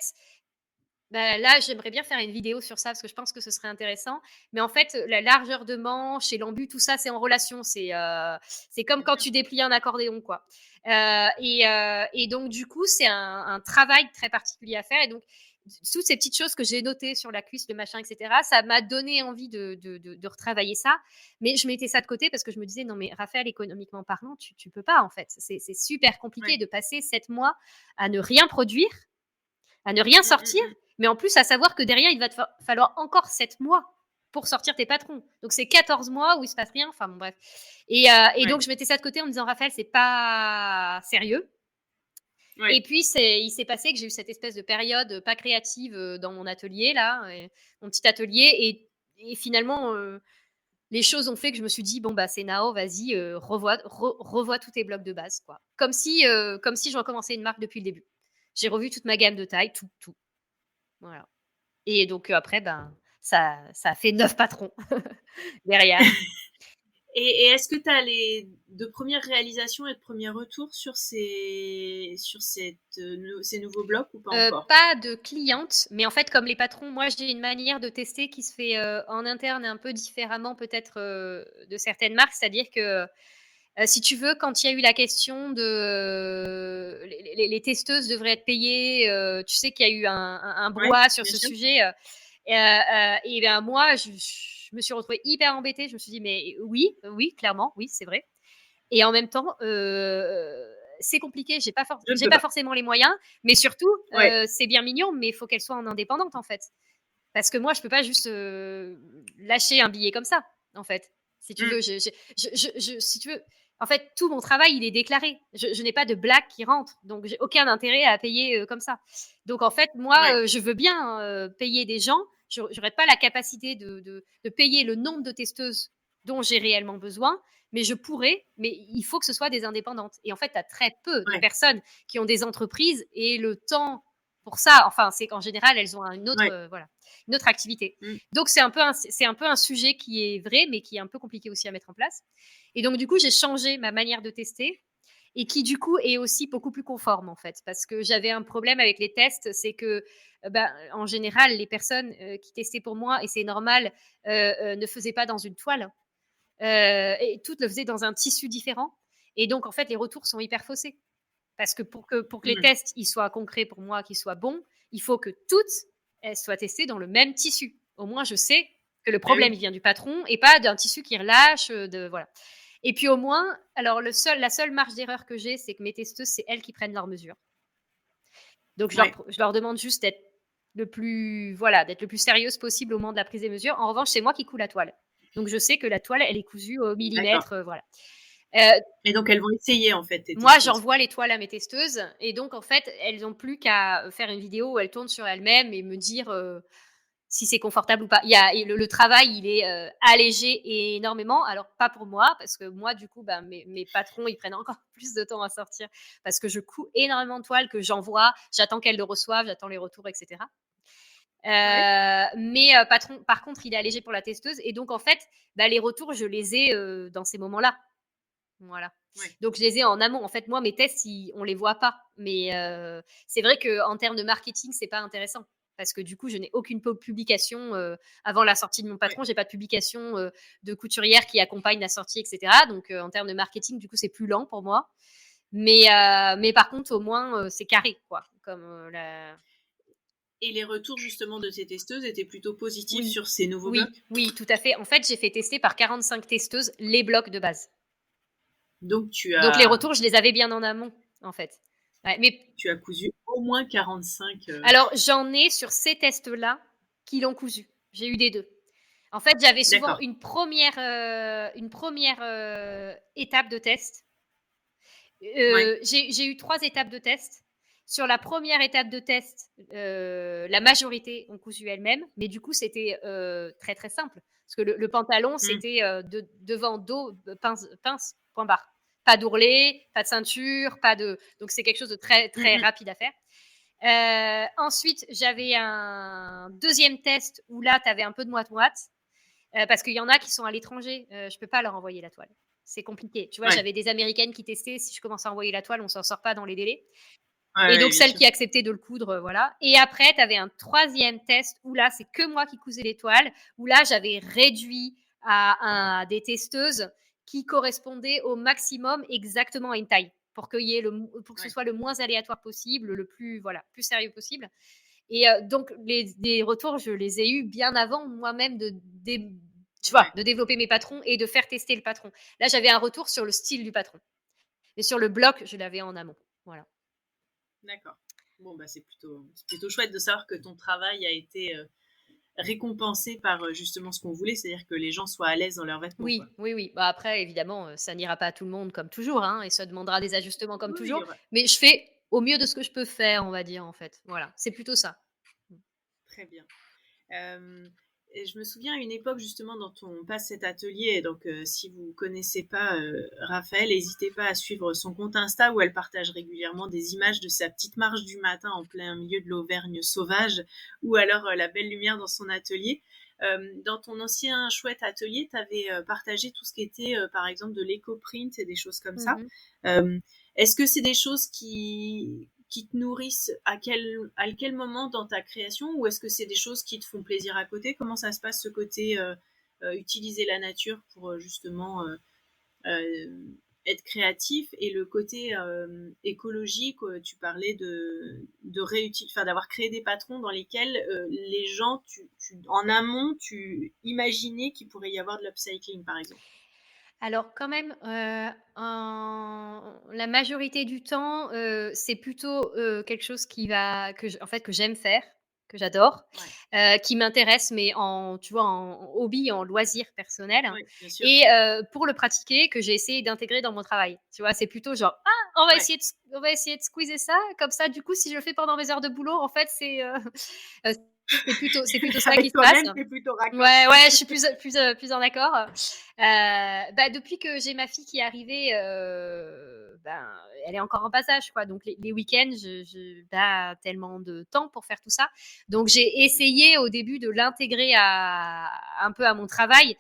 bah, là, j'aimerais bien faire une vidéo sur ça parce que je pense que ce serait intéressant. Mais en fait, la largeur de manche et l'embu, tout ça, c'est en relation. C'est comme Bien quand sûr. tu déplies un accordéon, quoi. Et donc, du coup, c'est un travail très particulier à faire. Et donc, toutes ces petites choses que j'ai notées sur la cuisse, le machin, etc., ça m'a donné envie de retravailler ça. Mais je mettais ça de côté parce que je me disais, non, mais Raphaël, économiquement parlant, tu peux pas, en fait. C'est super compliqué Ouais. de passer 7 mois à ne rien produire, à ne rien Mmh, sortir, mmh, mmh. mais en plus à savoir que derrière, il va te falloir encore 7 mois pour sortir tes patrons. Donc c'est 14 mois où il se passe rien. Enfin bon, bref. Et Ouais. donc je mettais ça de côté en me disant, Raphaël, c'est pas sérieux. Et Ouais. puis il s'est passé que j'ai eu cette espèce de période pas créative dans mon atelier, là, mon petit atelier. Et finalement, les choses ont fait que je me suis dit, bon, bah, c'est Nao, vas-y, revois tous tes blocs de base, quoi. Comme si je recommençais une marque depuis le début. J'ai revu toute ma gamme de taille, tout. Voilà. Et donc après, ben, ça a fait 9 patrons derrière. Et est-ce que tu as les de premières réalisations et de premiers retours sur ces nouveaux blocs ou pas encore? Pas de clientes, mais en fait, comme les patrons, moi, j'ai une manière de tester qui se fait en interne un peu différemment peut-être de certaines marques. C'est-à-dire que si tu veux, quand il y a eu la question de les testeuses devraient être payées, tu sais qu'il y a eu un Ouais, brouhaha sur bien ce sûr. sujet. Et ben moi, je me suis retrouvée hyper embêtée. Je me suis dit, mais oui, oui, clairement, oui, c'est vrai. Et en même temps, c'est compliqué. Je ne J'ai peux pas pas. forcément les moyens, mais surtout, Ouais. c'est bien mignon, mais il faut qu'elle soit en indépendante en fait. Parce que moi, je peux pas juste lâcher un billet comme ça, en fait. Si tu Mmh. veux, si tu veux, en fait, tout mon travail, il est déclaré. Je n'ai pas de blague qui rentre, donc j'ai aucun intérêt à payer comme ça. Donc en fait, moi, Ouais. je veux bien payer des gens. J'aurais pas la capacité de payer le nombre de testeuses dont j'ai réellement besoin, mais je pourrais. Mais il faut que ce soit des indépendantes. Et en fait, tu as très peu de Ouais. personnes qui ont des entreprises et le temps pour ça. Enfin, c'est qu'en général, elles ont une autre, Ouais. voilà, une autre activité. Mmh. Donc, c'est un peu un sujet qui est vrai, mais qui est un peu compliqué aussi à mettre en place. Et donc, du coup, j'ai changé ma manière de tester et qui, du coup, est aussi beaucoup plus conforme, en fait. Parce que j'avais un problème avec les tests, c'est que, en général, les personnes qui testaient pour moi, et c'est normal, ne faisaient pas dans une toile. Et toutes le faisaient dans un tissu différent. Et donc, en fait, les retours sont hyper faussés. Parce que pour que les Mmh. tests ils soient concrets pour moi, qu'ils soient bons, il faut que toutes elles soient testées dans le même tissu. Au moins, je sais que le Bah problème oui. il vient du patron et pas d'un tissu qui relâche. Voilà. Et puis au moins, alors la seule marge d'erreur que j'ai, c'est que mes testeuses, c'est elles qui prennent leurs mesures. Donc Ouais. je leur demande juste d'être d'être le plus sérieuse possible au moment de la prise des mesures. En revanche, c'est moi qui coud la toile. Donc je sais que la toile, elle est cousue au D'accord. millimètre, voilà. Euh, Et donc elles vont essayer en fait tes Moi, testeuses? j'envoie les toiles à mes testeuses et donc en fait, elles n'ont plus qu'à faire une vidéo où elles tournent sur elles-mêmes et me dire, si c'est confortable ou pas. Et le travail, il est, allégé énormément. Alors pas pour moi, parce que moi, du coup, ben, mes patrons, ils prennent encore plus de temps à sortir parce que je couds énormément de toiles que j'envoie, j'attends qu'elles le reçoivent, j'attends les retours et cetera. Ouais. Mais par contre, il est allégé pour la testeuse et donc en fait, bah, les retours, je les ai, dans ces moments-là. Voilà. Ouais. Donc je les ai en amont. En fait, moi, mes tests, on les voit pas. Mais c'est vrai qu'en termes de marketing, c'est pas intéressant. Parce que du coup, je n'ai aucune publication avant la sortie de mon patron. Ouais. J'ai pas de publication de couturière qui accompagne la sortie, etc. Donc en termes de marketing, du coup, c'est plus lent pour moi. Mais par contre, au moins, c'est carré, quoi. Comme Et les retours justement de tes testeuses étaient plutôt positifs Oui, sur ces nouveaux oui, blocs? oui, tout à fait. En fait, j'ai fait tester par 45 testeuses les blocs de base. Donc tu Donc les as retours, je les avais bien en amont, en fait. Ouais, mais tu as cousu au moins 45, alors j'en ai sur ces tests-là qui l'ont cousu. J'ai eu des deux. En fait, j'avais souvent d'accord. une première étape de test. Ouais. J'ai eu 3 étapes de test. Sur la première étape de test, la majorité ont cousu elles-mêmes, mais du coup, c'était très très simple. Parce que le pantalon, Mmh. c'était devant, dos, pince, point barre. Pas d'ourlet, pas de ceinture, pas de. Donc, c'est quelque chose de très Mmh très mh. rapide à faire. Ensuite, j'avais un deuxième test où là, tu avais un peu de moite-moite. Parce qu'il y en a qui sont à l'étranger. Je peux pas leur envoyer la toile. C'est compliqué. Tu vois, Ouais. j'avais des Américaines qui testaient. Si je commence à envoyer la toile, on s'en sort pas dans les délais. Ouais, Et ouais, donc, bien celle sûr. qui acceptait de le coudre, voilà. Et après, tu avais un troisième test où là, c'est que moi qui cousais les toiles, où là, j'avais réduit à des testeuses qui correspondaient au maximum exactement à une taille pour pour que ce Ouais. soit le moins aléatoire possible, le plus, voilà, plus sérieux possible. Et donc, les retours, je les ai eus bien avant moi-même tu vois, Ouais. de développer mes patrons et de faire tester le patron. Là, j'avais un retour sur le style du patron. Et sur le bloc, je l'avais en amont. Voilà. D'accord. Bon, bah, c'est plutôt chouette de savoir que ton travail a été, récompensé par, justement ce qu'on voulait, c'est-à-dire que les gens soient à l'aise dans leurs vêtements, quoi. Oui, oui, oui. Bah, après, évidemment, ça n'ira pas à tout le monde comme toujours, hein, et ça demandera des ajustements comme Oui, il y toujours. aura Mais je fais au mieux de ce que je peux faire, on va dire, en fait. Voilà, c'est plutôt ça. très bien. Et je me souviens à une époque justement dont on passe cet atelier, donc si vous connaissez pas Raphaël, n'hésitez pas à suivre son compte Insta où elle partage régulièrement des images de sa petite marche du matin en plein milieu de l'Auvergne sauvage, ou alors la belle lumière dans son atelier. Dans ton ancien chouette atelier, tu avais partagé tout ce qui était par exemple de l'éco-print et des choses comme ça. Mhm. Est-ce que c'est des choses qui te nourrissent à quel moment dans ta création, ou est-ce que c'est des choses qui te font plaisir à côté? Comment ça se passe ce côté utiliser la nature pour justement euh, être créatif, et le côté écologique, tu parlais de réutiliser, enfin, d'avoir créé des patrons dans lesquels les gens, en amont, tu imaginais qu'il pourrait y avoir de l'upcycling, par exemple. Alors quand même, la majorité du temps, c'est plutôt, quelque chose en fait, que j'aime faire, que j'adore, Ouais, qui m'intéresse, mais tu vois, en hobby, en loisir personnel, ouais, bien sûr. et pour le pratiquer, que j'ai essayé d'intégrer dans mon travail. Tu vois? C'est plutôt genre: «Ah, Ouais. on va essayer de squeezer ça, comme ça, du coup, si je le fais pendant mes heures de boulot, en fait, heu, c'est plutôt ça qui Avec se passe». toi-même, t'es plutôt raccord. Ouais, ouais, je suis plus en accord. Bah, depuis que j'ai ma fille qui est arrivée, ben, elle est encore en bas âge, quoi. Donc les week-ends, je pas tellement de temps pour faire tout ça. Donc j'ai essayé au début de l'intégrer un peu à mon travail.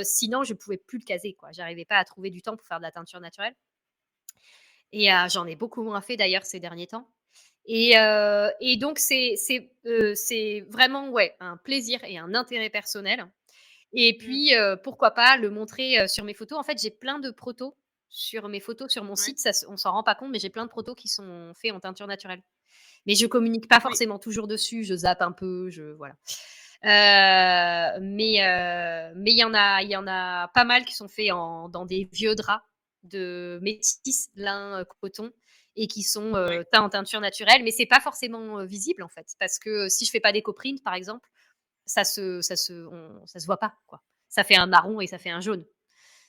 Sinon, je pouvais plus le caser, quoi. J'arrivais pas à trouver du temps pour faire de la teinture naturelle. Et j'en ai beaucoup moins fait d'ailleurs ces derniers temps. Et donc c'est vraiment, ouais, un plaisir et un intérêt personnel. Et Mm. puis, pourquoi pas le montrer, sur mes photos. En fait, j'ai plein de protos sur mes photos sur mon Ouais. site. On s'en rend pas compte, mais j'ai plein de protos qui sont faits en teinture naturelle. Mais je communique pas Oui. forcément toujours dessus, je zappe un peu, voilà. Mais il y en a pas mal qui sont faits dans des vieux draps de métis lin, coton, et qui sont, Ouais. teints en teinture naturelle, mais c'est pas forcément, visible, en fait. Parce que si je fais pas d'éco-print, par exemple, ça se voit pas, quoi. Ça fait un marron et ça fait un jaune.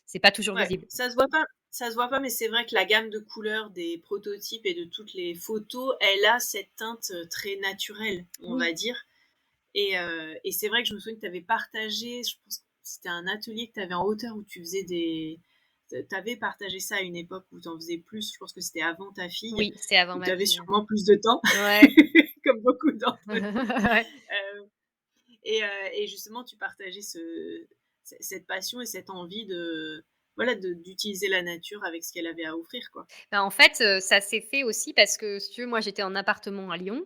C'est pas toujours Ouais, visible. ça se voit pas, mais c'est vrai que la gamme de couleurs des prototypes et de toutes les photos, elle a cette teinte très naturelle, on va Oui. dire. Et c'est vrai que je me souviens que tu avais partagé, je pense que c'était un atelier que tu avais en hauteur où tu faisais tu avais partagé ça à une époque où tu en faisais plus, je pense que c'était avant ta fille, Oui, c'est avant où tu ma avais fille. sûrement plus de temps, Ouais. comme beaucoup d'entre nous. Ouais. Euh, et justement, tu partageais cette passion et cette envie voilà, d'utiliser la nature avec ce qu'elle avait à offrir, quoi. En fait, ça s'est fait aussi parce que, si tu veux, moi, j'étais en appartement à Lyon,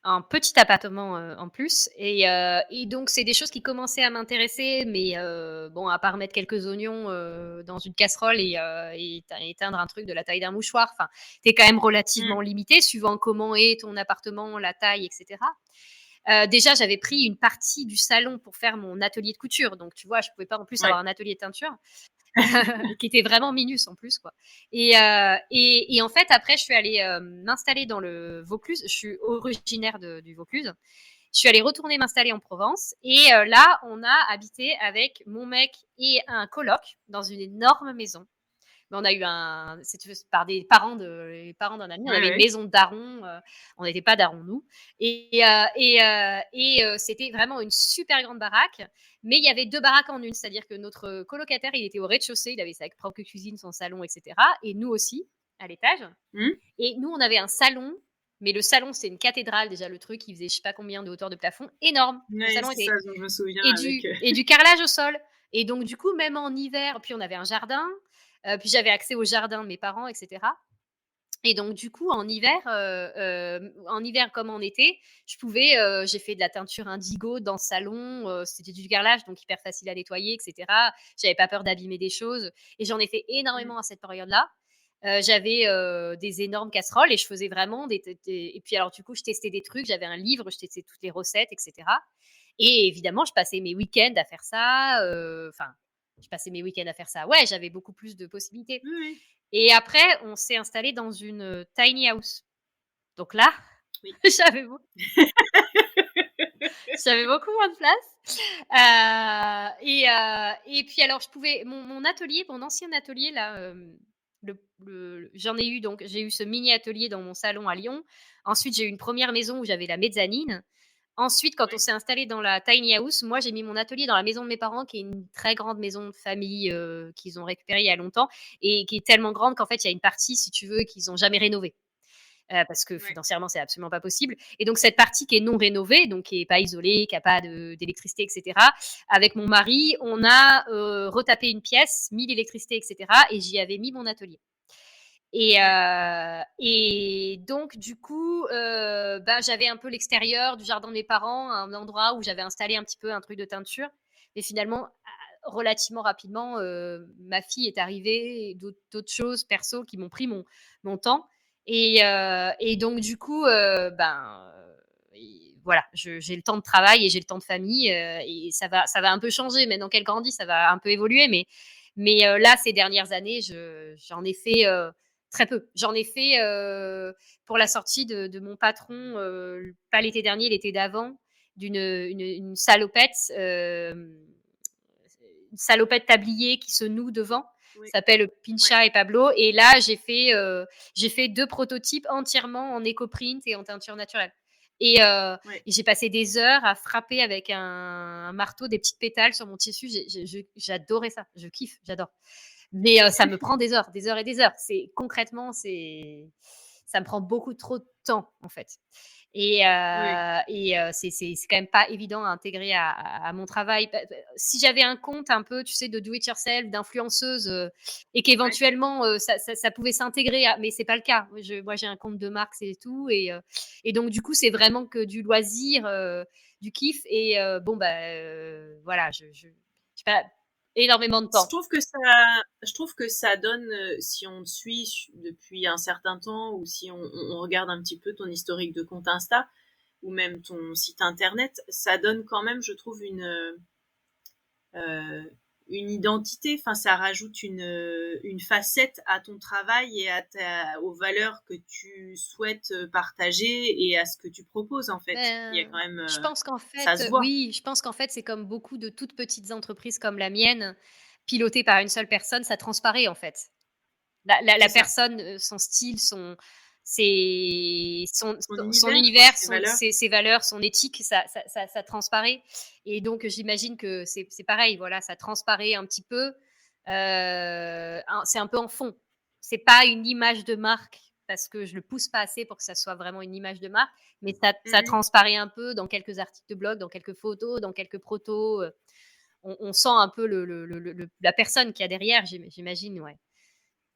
un petit appartement, en plus et donc c'est des choses qui commençaient à m'intéresser mais bon, à part mettre quelques oignons, dans une casserole et éteindre un truc de la taille d'un mouchoir, enfin, tu quand même Mmh. relativement limité suivant comment est ton appartement, la taille et cetera. Déjà, j'avais pris une partie du salon pour faire mon atelier de couture, donc tu vois, je pouvais pas en plus Ouais. avoir un atelier de teinture. Qui était vraiment minus en plus, quoi. Et en fait, après, je suis allée m'installer dans le Vaucluse. Je suis originaire du Vaucluse. Je suis allée retourner m'installer en Provence. Et là, on a habité avec mon mec et un coloc dans une énorme maison. Mais on a eu si tu veux, par les parents d'un ami, on Ouais, avait une ouais. maison de daron. On n'était pas daron, nous. C'était vraiment une super grande baraque. Mais il y avait deux baraques en une. C'est-à-dire que notre colocataire, il était au rez-de-chaussée. Il avait sa propre cuisine, son salon, etc. Et nous aussi, à l'étage. Mmh. Et nous, on avait un salon. Mais le salon, c'est une cathédrale, déjà, le truc. Il faisait je sais pas combien de hauteur de plafond. Énorme. Le Ouais, salon c'est ça était. dont je me souviens Et avec, du carrelage au sol. Et donc, du coup, même en hiver, puis on avait un jardin. Puis j'avais accès au jardin de mes parents, etc. Et donc, du coup, en hiver comme en été, j'ai fait de la teinture indigo dans le salon. C'était du carrelage, donc hyper facile à nettoyer, etc. J'avais pas peur d'abîmer des choses. Et j'en ai fait mmh. énormément à cette période-là. J'avais des énormes casseroles et je faisais vraiment et puis alors du coup je testais des trucs, j'avais un livre, je testais toutes les recettes, etc. Et évidemment je passais mes week-ends à faire ça. Enfin, je passais mes week-ends à faire ça. Ouais, j'avais beaucoup plus de possibilités. Oui, oui. Et après, on s'est installé dans une tiny house. Donc là, Oui. j'avais, beau- j'avais beaucoup moins de place. Et puis alors, mon atelier, mon ancien atelier là, j'en ai eu donc, j'ai eu ce mini atelier dans mon salon à Lyon. Ensuite, j'ai eu une première maison où j'avais la mezzanine. Ensuite, quand on Ouais. s'est installé dans la tiny house, moi j'ai mis mon atelier dans la maison de mes parents, qui est une très grande maison de famille qu'ils ont récupérée il y a longtemps et qui est tellement grande qu'en fait il y a une partie, si tu veux, qu'ils n'ont jamais rénovée. Parce que Ouais. financièrement, c'est absolument pas possible. Et donc, cette partie qui est non rénovée, donc qui est pas isolée, qui a pas d'électricité, etc., avec mon mari, on a retapé une pièce, mis l'électricité, etc., et j'y avais mis mon atelier. Ouais. Et donc, du coup, j'avais un peu l'extérieur du jardin de mes parents, un endroit où j'avais installé un petit peu un truc de teinture. Et finalement, relativement rapidement, ma fille est arrivée et d'autres choses perso qui m'ont pris mon temps. Et donc, du coup, voilà, j'ai le temps de travail et j'ai le temps de famille. Et ça va un peu changer. Maintenant qu'elle grandit, ça va un peu évoluer. Mais là, ces dernières années, j'en ai fait très peu. J'en ai fait pour la sortie de mon patron, pas l'été dernier, l'été d'avant, une salopette, une salopette tablier qui se noue devant. Ouais. Ça s'appelle Ouais. Pincha et Pablo. Et là, j'ai fait deux prototypes entièrement en éco-print et en teinture naturelle. Ouais. Et j'ai passé des heures à frapper avec un marteau des petites pétales sur mon tissu. J'adorais ça. Je kiffe, j'adore. Mais ça me prend des heures et des heures. Concrètement, ça me prend beaucoup trop de temps en fait. Ouais. C'est quand même pas évident à intégrer à mon travail. Si j'avais un compte un peu, tu sais, de do it yourself, d'influenceuse, et Ouais. qu'éventuellement ça pouvait s'intégrer, mais c'est pas le cas. Moi, j'ai un compte de marque, c'est tout, et donc du coup, c'est vraiment que du loisir, du kiff, et voilà, j'ai pas énormément de Je temps. trouve que ça, je trouve que ça donne, si on te suit depuis un certain temps ou si on regarde un petit peu ton historique de compte Insta ou même ton site internet, ça donne quand même, je trouve, euh, une identité. Enfin, ça rajoute une facette à ton travail et aux valeurs que tu souhaites partager et à ce que tu proposes, en fait. Il y a quand même, Je pense qu'en ça fait, se voit. oui, je pense qu'en fait, c'est comme beaucoup de toutes petites entreprises comme la mienne, pilotées par une seule personne, ça transparaît en fait. La C'est ça. personne, son style, Ton son univers, quoi, univers, ses valeurs. ses valeurs, son éthique, ça transparaît. Et donc, j'imagine que c'est pareil, voilà, ça transparaît un petit peu. C'est un peu en fond. C'est pas une image de marque parce que je le pousse pas assez pour que ça soit vraiment une image de marque, mais ça Mhm. transparaît un peu dans quelques articles de blog, dans quelques photos, dans quelques protos. on sent un peu la personne qu'il y a derrière, j'imagine, ouais.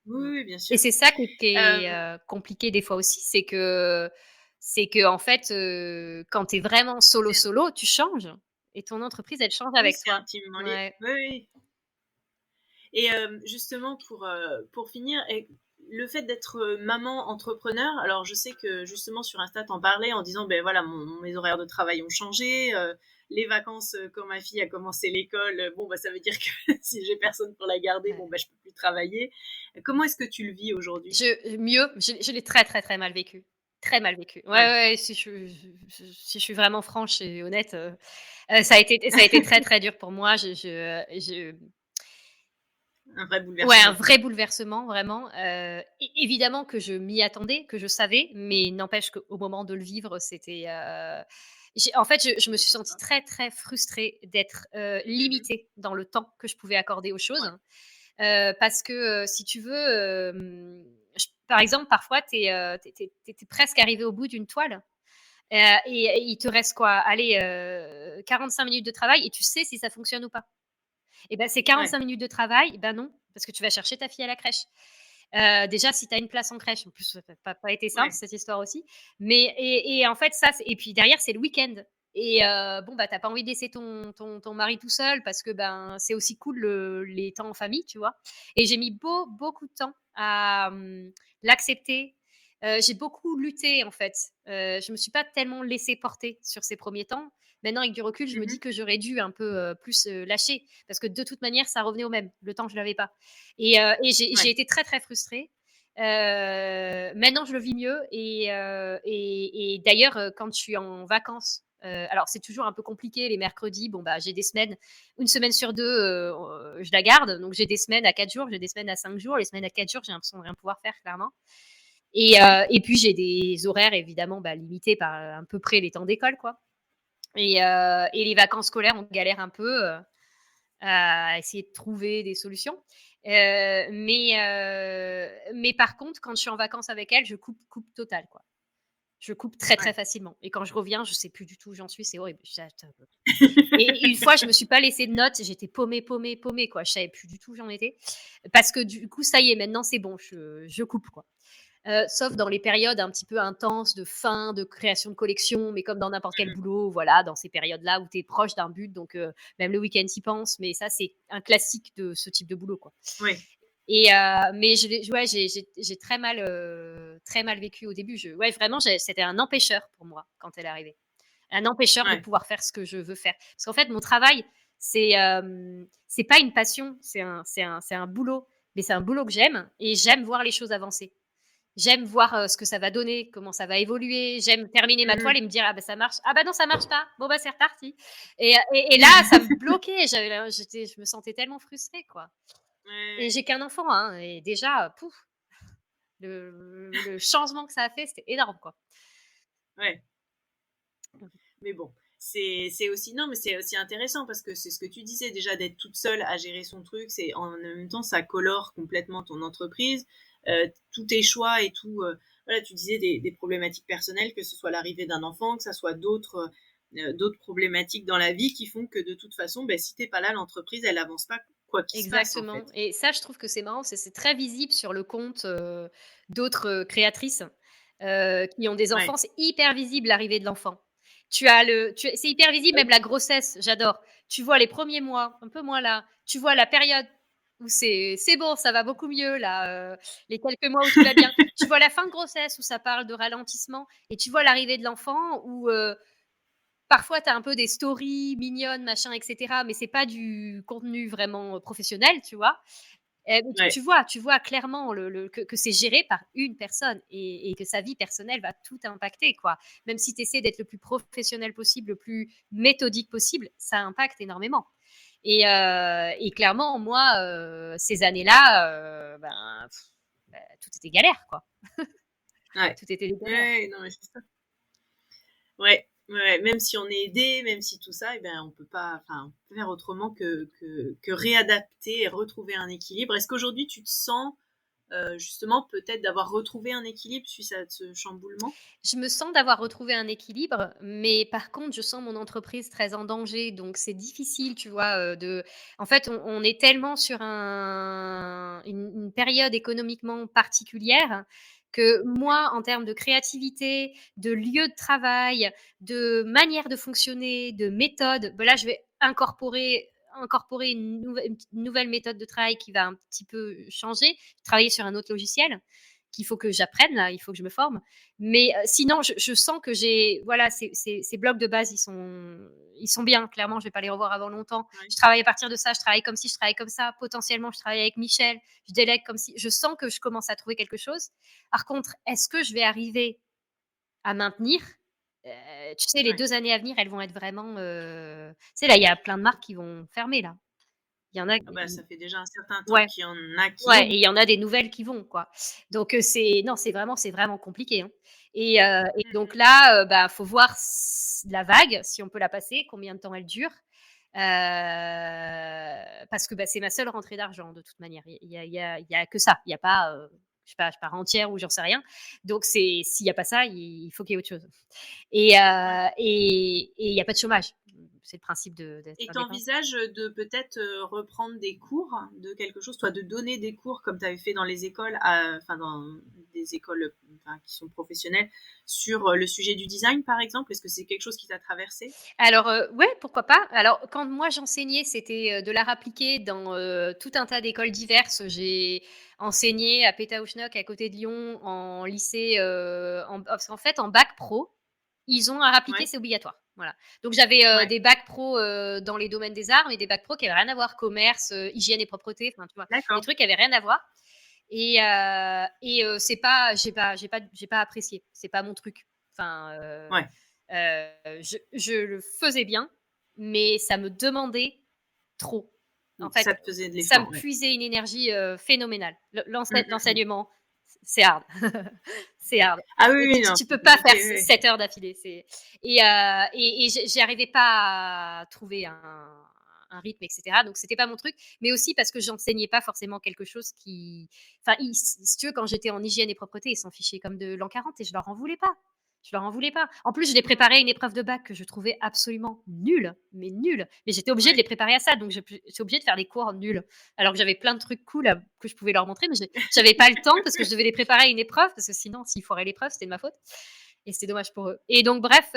Oui, bien sûr. Et c'est ça qui Euh, est compliqué des fois aussi, c'est que en fait, quand tu es vraiment solo, tu changes et ton entreprise, elle change oui, avec c'est toi. intimement lié. Ouais. Oui, oui. Et justement, pour finir, le fait d'être maman entrepreneur, alors je sais que justement sur Insta, t'en parlais en disant, ben voilà, mes horaires de travail ont changé, les vacances, quand ma fille a commencé l'école, bon, bah, ça veut dire que si j'ai personne pour la garder, Ouais. bon, bah, je peux plus travailler. Comment est-ce que tu le vis aujourd'hui? Je l'ai très, très, très mal vécu. Très mal vécu. Ouais, Ouais, ouais, si je suis vraiment franche et honnête, ça a été très, très dur pour moi. un vrai Ouais, un bouleversement. vrai bouleversement, vraiment. Évidemment que je m'y attendais, que je savais, mais n'empêche qu'au moment de le vivre, c'était, en fait, je me suis sentie D'accord. très, très frustrée d'être, Mhm. limitée dans le temps que je pouvais accorder aux choses. Ouais, Parce que, si tu veux, par exemple, parfois, tu es, presque arrivé au bout d'une toile, et il te reste quoi? Allez, 45 minutes de travail et tu sais si ça fonctionne ou pas. Et ben, ces ouais, 45 minutes de travail, ben non, parce que tu vas chercher ta fille à la crèche. Déjà, si tu as une place en crèche, en plus, ça n'a pas été simple ouais. cette histoire aussi. Mais en fait, et puis derrière, c'est le week-end. Et bon, bah, t'as pas envie de laisser ton mari tout seul parce que ben, c'est aussi cool les temps en famille, tu vois. Et j'ai mis beaucoup de temps à l'accepter. J'ai beaucoup lutté, en fait. Je me suis pas tellement laissée porter sur ces premiers temps. Maintenant, avec du recul, je me dis Mhm. que j'aurais dû un peu plus lâcher parce que de toute manière, ça revenait au même, le temps que je l'avais pas. Et j'ai Ouais, été très, très frustrée. Maintenant, je le vis mieux. Et d'ailleurs, quand je suis en vacances, alors c'est toujours un peu compliqué les mercredis. Bon, bah, j'ai des semaines, une semaine sur deux, je la garde. Donc, j'ai des semaines à 4 jours, j'ai des semaines à 5 jours. Les semaines à 4 jours, j'ai l'impression de rien pouvoir faire, clairement. ouais, Et puis, j'ai des horaires, évidemment, bah, limités par à peu près les temps d'école, quoi. Et les vacances scolaires, on galère un peu à essayer de trouver des solutions. Mais par contre, quand je suis en vacances avec elle, je coupe total, quoi. Je coupe très, très ouais. facilement. Et quand je reviens, je sais plus du tout où j'en suis, c'est horrible. Et une fois, je me suis pas laissé de notes, j'étais paumée, paumée, paumée, quoi. Je savais plus du tout où j'en étais. Parce que du coup, ça y est, maintenant, c'est bon, je coupe, quoi. Sauf dans les périodes un petit peu intenses de fin, de création de collection, mais comme dans n'importe quel Mhm. boulot, voilà, dans ces périodes-là où tu es proche d'un but, donc même le week-end, tu y penses, mais ça, c'est un classique de ce type de boulot, quoi. Ouais, Mais ouais, j'ai très mal vécu au début. Ouais, vraiment, c'était un empêcheur pour moi quand elle est arrivée. Un empêcheur de ouais. pouvoir faire ce que je veux faire. Parce qu'en fait, mon travail, c'est pas une passion, c'est un boulot, mais c'est un boulot que j'aime et j'aime voir les choses avancer. J'aime voir ce que ça va donner, comment ça va évoluer. J'aime terminer ma toile Mhm. et me dire ah ben ça marche, ah bah non ça marche pas. Bon bah c'est reparti. Et là ça me bloquait. Je me sentais tellement frustrée quoi. Et Ouais, j'ai qu'un enfant hein, et déjà pouf, le changement que ça a fait c'était énorme quoi. ouais. Mais bon, c'est aussi non, mais c'est aussi intéressant parce que c'est ce que tu disais déjà d'être toute seule à gérer son truc. C'est en même temps ça colore complètement ton entreprise, tous tes choix et tout. Voilà, tu disais des problématiques personnelles, que ce soit l'arrivée d'un enfant, que ce soit d'autres problématiques dans la vie qui font que de toute façon, ben, si t'es pas là, l'entreprise elle avance pas quoi qu'il se passe en Exactement. fait. Et ça je trouve que c'est marrant, c'est très visible sur le compte d'autres créatrices qui ont des Ouais. enfants. C'est hyper visible l'arrivée de l'enfant. C'est hyper visible, Oui. même la grossesse, j'adore. Tu vois les premiers mois, un peu moins là. Tu vois la période où c'est bon, ça va beaucoup mieux, là, les quelques mois où tout va bien. Tu vois la fin de grossesse où ça parle de ralentissement et tu vois l'arrivée de l'enfant où parfois tu as un peu des stories mignonnes, machin, et cetera, mais c'est pas du contenu vraiment professionnel, tu vois? Mais Ouais. tu vois clairement que c'est géré par une personne et que sa vie personnelle va tout impacter, quoi. Même si tu essaies d'être le plus professionnel possible, le plus méthodique possible, ça impacte énormément. Et clairement, moi, ces années-là, tout était galère, quoi. Ouais. Tout était galère. Ouais, non, mais c'est ça. Ouais, ouais, même si on est aidé, même si tout ça, eh ben, on peut pas, enfin, on peut faire autrement que réadapter et retrouver un équilibre. Est-ce qu'aujourd'hui tu te sens justement peut-être d'avoir retrouvé un équilibre suite à ce chamboulement? Je me sens d'avoir retrouvé un équilibre, mais par contre, je sens mon entreprise très en danger, donc c'est difficile, tu vois, en fait, on est tellement sur une période économiquement particulière que moi, en termes de créativité, de lieu de travail, de manière de fonctionner, de méthode, ben là, je vais incorporer une nouvelle méthode de travail qui va un petit peu changer, travailler sur un autre logiciel qu'il faut que j'apprenne, là, il faut que je me forme. Mais sinon, je sens que voilà, ces blocs de base, ils sont bien. Clairement, je vais pas les revoir avant longtemps. Ouais. Je travaille à partir de ça, je travaille comme si, je travaille comme ça. Potentiellement, je travaille avec Michel, je délègue comme si. Je sens que je commence à trouver quelque chose. Par contre, est-ce que je vais arriver à maintenir? Tu sais, les Ouais. 2 années à venir, elles vont être vraiment. Tu sais, là, il y a plein de marques qui vont fermer là. Il y en a. Ah bah, ça fait déjà un certain temps Ouais. qu'il y en a qui Ouais, ouvrent. et il y en a des nouvelles qui vont, quoi. Donc non, c'est vraiment compliqué, hein. Et Mmh donc mh. là, bah, faut voir la vague, si on peut la passer, combien de temps elle dure. Parce que, bah, c'est ma seule rentrée d'argent de toute manière. Il y a que ça. Il y a pas, je pars entière ou j'en sais rien. Donc s'il y a pas ça, il faut qu'il y ait autre chose. Ouais. Et il y a pas de chômage. C'est le principe d'être Et tu indépendant. envisages de peut-être, reprendre des cours de quelque chose? Toi, de donner des cours comme tu avais fait dans les écoles enfin dans des écoles, enfin qui sont professionnelles sur, le sujet du design par exemple? Est-ce que c'est quelque chose qui t'a traversé? Alors, ouais, pourquoi pas. Alors, quand moi j'enseignais, c'était, de l'art appliqué dans, tout un tas d'écoles diverses. J'ai enseigné à Pétaouchnok, à côté de Lyon, en lycée, parce qu'en fait, en bac pro, ils ont art appliqué, Ouais, c'est obligatoire. Voilà. Donc j'avais, ouais, des bacs pro, dans les domaines des arts, mais des bacs pro qui avaient rien à voir, commerce, hygiène et propreté, enfin, tu vois? Des d'accord. trucs qui avaient rien à voir. C'est pas j'ai pas apprécié. C'est pas mon truc. Enfin, Ouais, je le faisais bien, mais ça me demandait trop. En fait, ça te faisait de ça me l'effort, ouais. puisait une énergie, phénoménale. Mmh, mmh mh. L'enseignement, c'est hard. C'est hard. Ah oui, oui, non, Tu peux tout pas à faire fait, oui. 7 heures d'affilée. Et j'y arrivais pas à trouver un rythme, etc. Donc c'était pas mon truc, mais aussi parce que j'enseignais pas forcément quelque chose qui, enfin, si tu veux, quand j'étais en hygiène et propreté, ils s'en fichaient comme de l'an 40 et je leur en voulais pas. Je leur en voulais pas. En plus, je les préparais à une épreuve de bac que je trouvais absolument nulle, mais nulle. Mais j'étais obligée de Ouais. les préparer à ça, donc j'étais obligée de faire des cours nuls. Alors que j'avais plein de trucs cool que je pouvais leur montrer, mais j'avais pas le temps parce que je devais les préparer à une épreuve, parce que sinon, s'ils foiraient l'épreuve, c'était de ma faute. Et c'était dommage pour eux. Et donc, bref,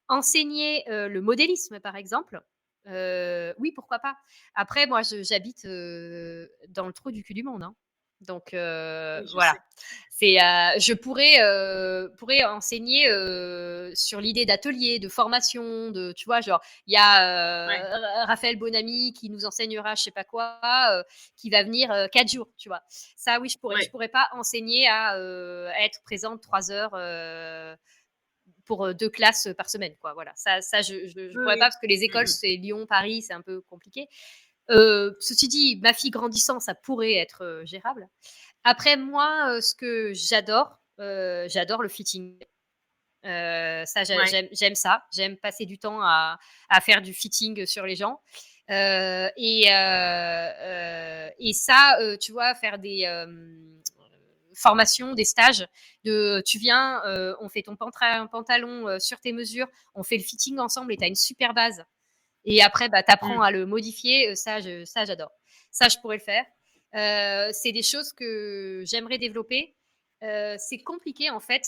enseigner le modélisme, par exemple, oui, pourquoi pas. Après, moi, j'habite dans le trou du cul du monde, hein. Donc, Oui, je voilà. sais. Je pourrais enseigner sur l'idée d'atelier, de formation, tu vois, genre, il y a Ouais, Raphaël Bonamy qui nous enseignera je sais pas quoi, qui va venir 4 jours, tu vois. Ça, oui, je pourrais. Je ouais. pourrais pas enseigner à être présente 3 heures pour 2 classes par semaine, quoi. Voilà. Ça je Oui, pourrais pas oui. parce que les écoles, Mmh mh. c'est Lyon, Paris, c'est un peu compliqué. Ceci dit, ma fille grandissant, ça pourrait être gérable. Après, moi, ce que j'adore le fitting. Ça, Ouais. j'aime ça. J'aime passer du temps à faire du fitting sur les gens. Et ça, tu vois, faire des formations, des stages. Tu viens, on fait ton pantalon sur tes mesures, on fait le fitting ensemble et tu as une super base. Et après, bah, tu apprends Mmh. à le modifier. Ça, j'adore. Ça, je pourrais le faire. C'est des choses que j'aimerais développer. C'est compliqué, en fait,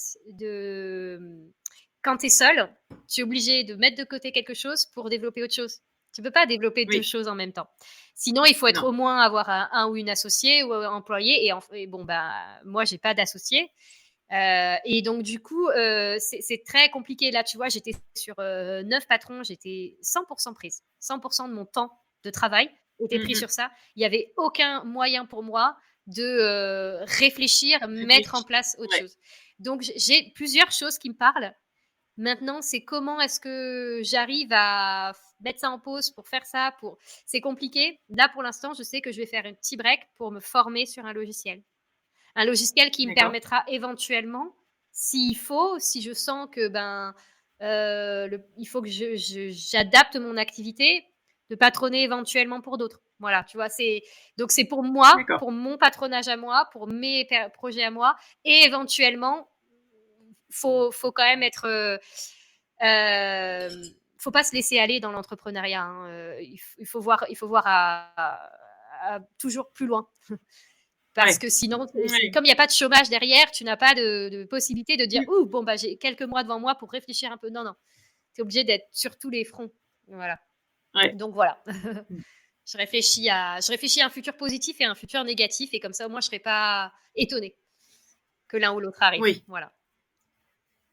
quand tu es seul, tu es obligé de mettre de côté quelque chose pour développer autre chose. Tu ne peux pas développer deux Oui, choses en même temps. Sinon, il faut être non. au moins avoir un ou une associée ou un employé. Et bon, bah, moi, j'ai pas d'associé. Et donc, du coup, c'est très compliqué. Là, tu vois, j'étais sur 9 patrons, j'étais 100% prise. 100% de mon temps de travail était Mmh pris mh. sur ça. Il n'y avait aucun moyen pour moi de réfléchir, mettre en Réfléchis. place autre Ouais, chose. Donc, j'ai plusieurs choses qui me parlent. Maintenant, c'est comment est-ce que j'arrive à mettre ça en pause pour faire ça. C'est compliqué. Là, pour l'instant, je sais que je vais faire un petit break pour me former sur un logiciel. Un logiciel qui me d'accord. permettra éventuellement, s'il faut, si je sens que il faut que j'adapte mon activité, de patronner éventuellement pour d'autres. Voilà, tu vois, donc c'est pour moi, D'accord. pour mon patronage à moi, pour mes projets à moi, et éventuellement, faut quand même être, faut pas se laisser aller dans l'entrepreneuriat. Hein. Il faut voir toujours plus loin. Parce que sinon, comme il n'y a pas de chômage derrière, tu n'as pas de possibilité de dire ouh, bon, bah, j'ai quelques mois devant moi pour réfléchir un peu. Non, non. Tu es obligé d'être sur tous les fronts. Voilà. Ouais. Donc voilà. Je réfléchis à un futur positif et un futur négatif. Et comme ça, au moins, je ne serai pas étonnée que l'un ou l'autre arrive. Oui. Voilà.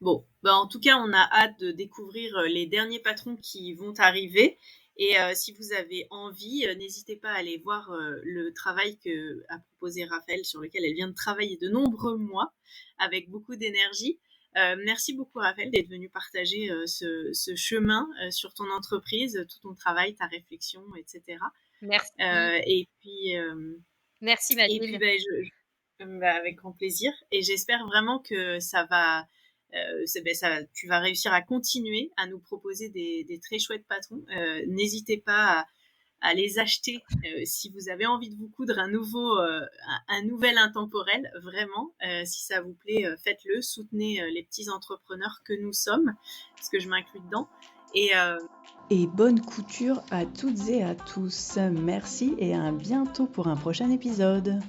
Bon, bah en tout cas, on a hâte de découvrir les derniers patrons qui vont arriver. Et si vous avez envie, n'hésitez pas à aller voir le travail qu'a proposé Raphaël, sur lequel elle vient de travailler de nombreux mois, avec beaucoup d'énergie. Merci beaucoup, Raphaël, d'être venu partager ce chemin sur ton entreprise, tout ton travail, ta réflexion, etc. Merci. Et puis, merci, Mathilde. Et puis, avec grand plaisir. Et j'espère vraiment que ça va... tu vas réussir à continuer à nous proposer des très chouettes patrons. N'hésitez pas à les acheter si vous avez envie de vous coudre un nouvel intemporel, vraiment. Si ça vous plaît, faites-le. Soutenez les petits entrepreneurs que nous sommes, parce que je m'inclus dedans. Et bonne couture à toutes et à tous. Merci et à bientôt pour un prochain épisode.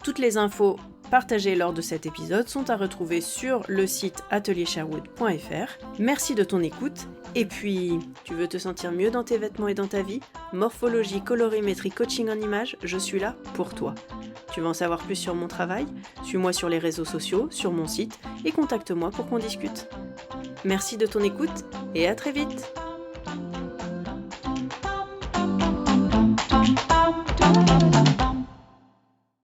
Toutes les infos partagées lors de cet épisode sont à retrouver sur le site ateliersherwood.fr. Merci de ton écoute. Et puis, tu veux te sentir mieux dans tes vêtements et dans ta vie ? Morphologie, colorimétrie, coaching en images, je suis là pour toi. Tu veux en savoir plus sur mon travail ? Suis-moi sur les réseaux sociaux, sur mon site et contacte-moi pour qu'on discute. Merci de ton écoute et à très vite !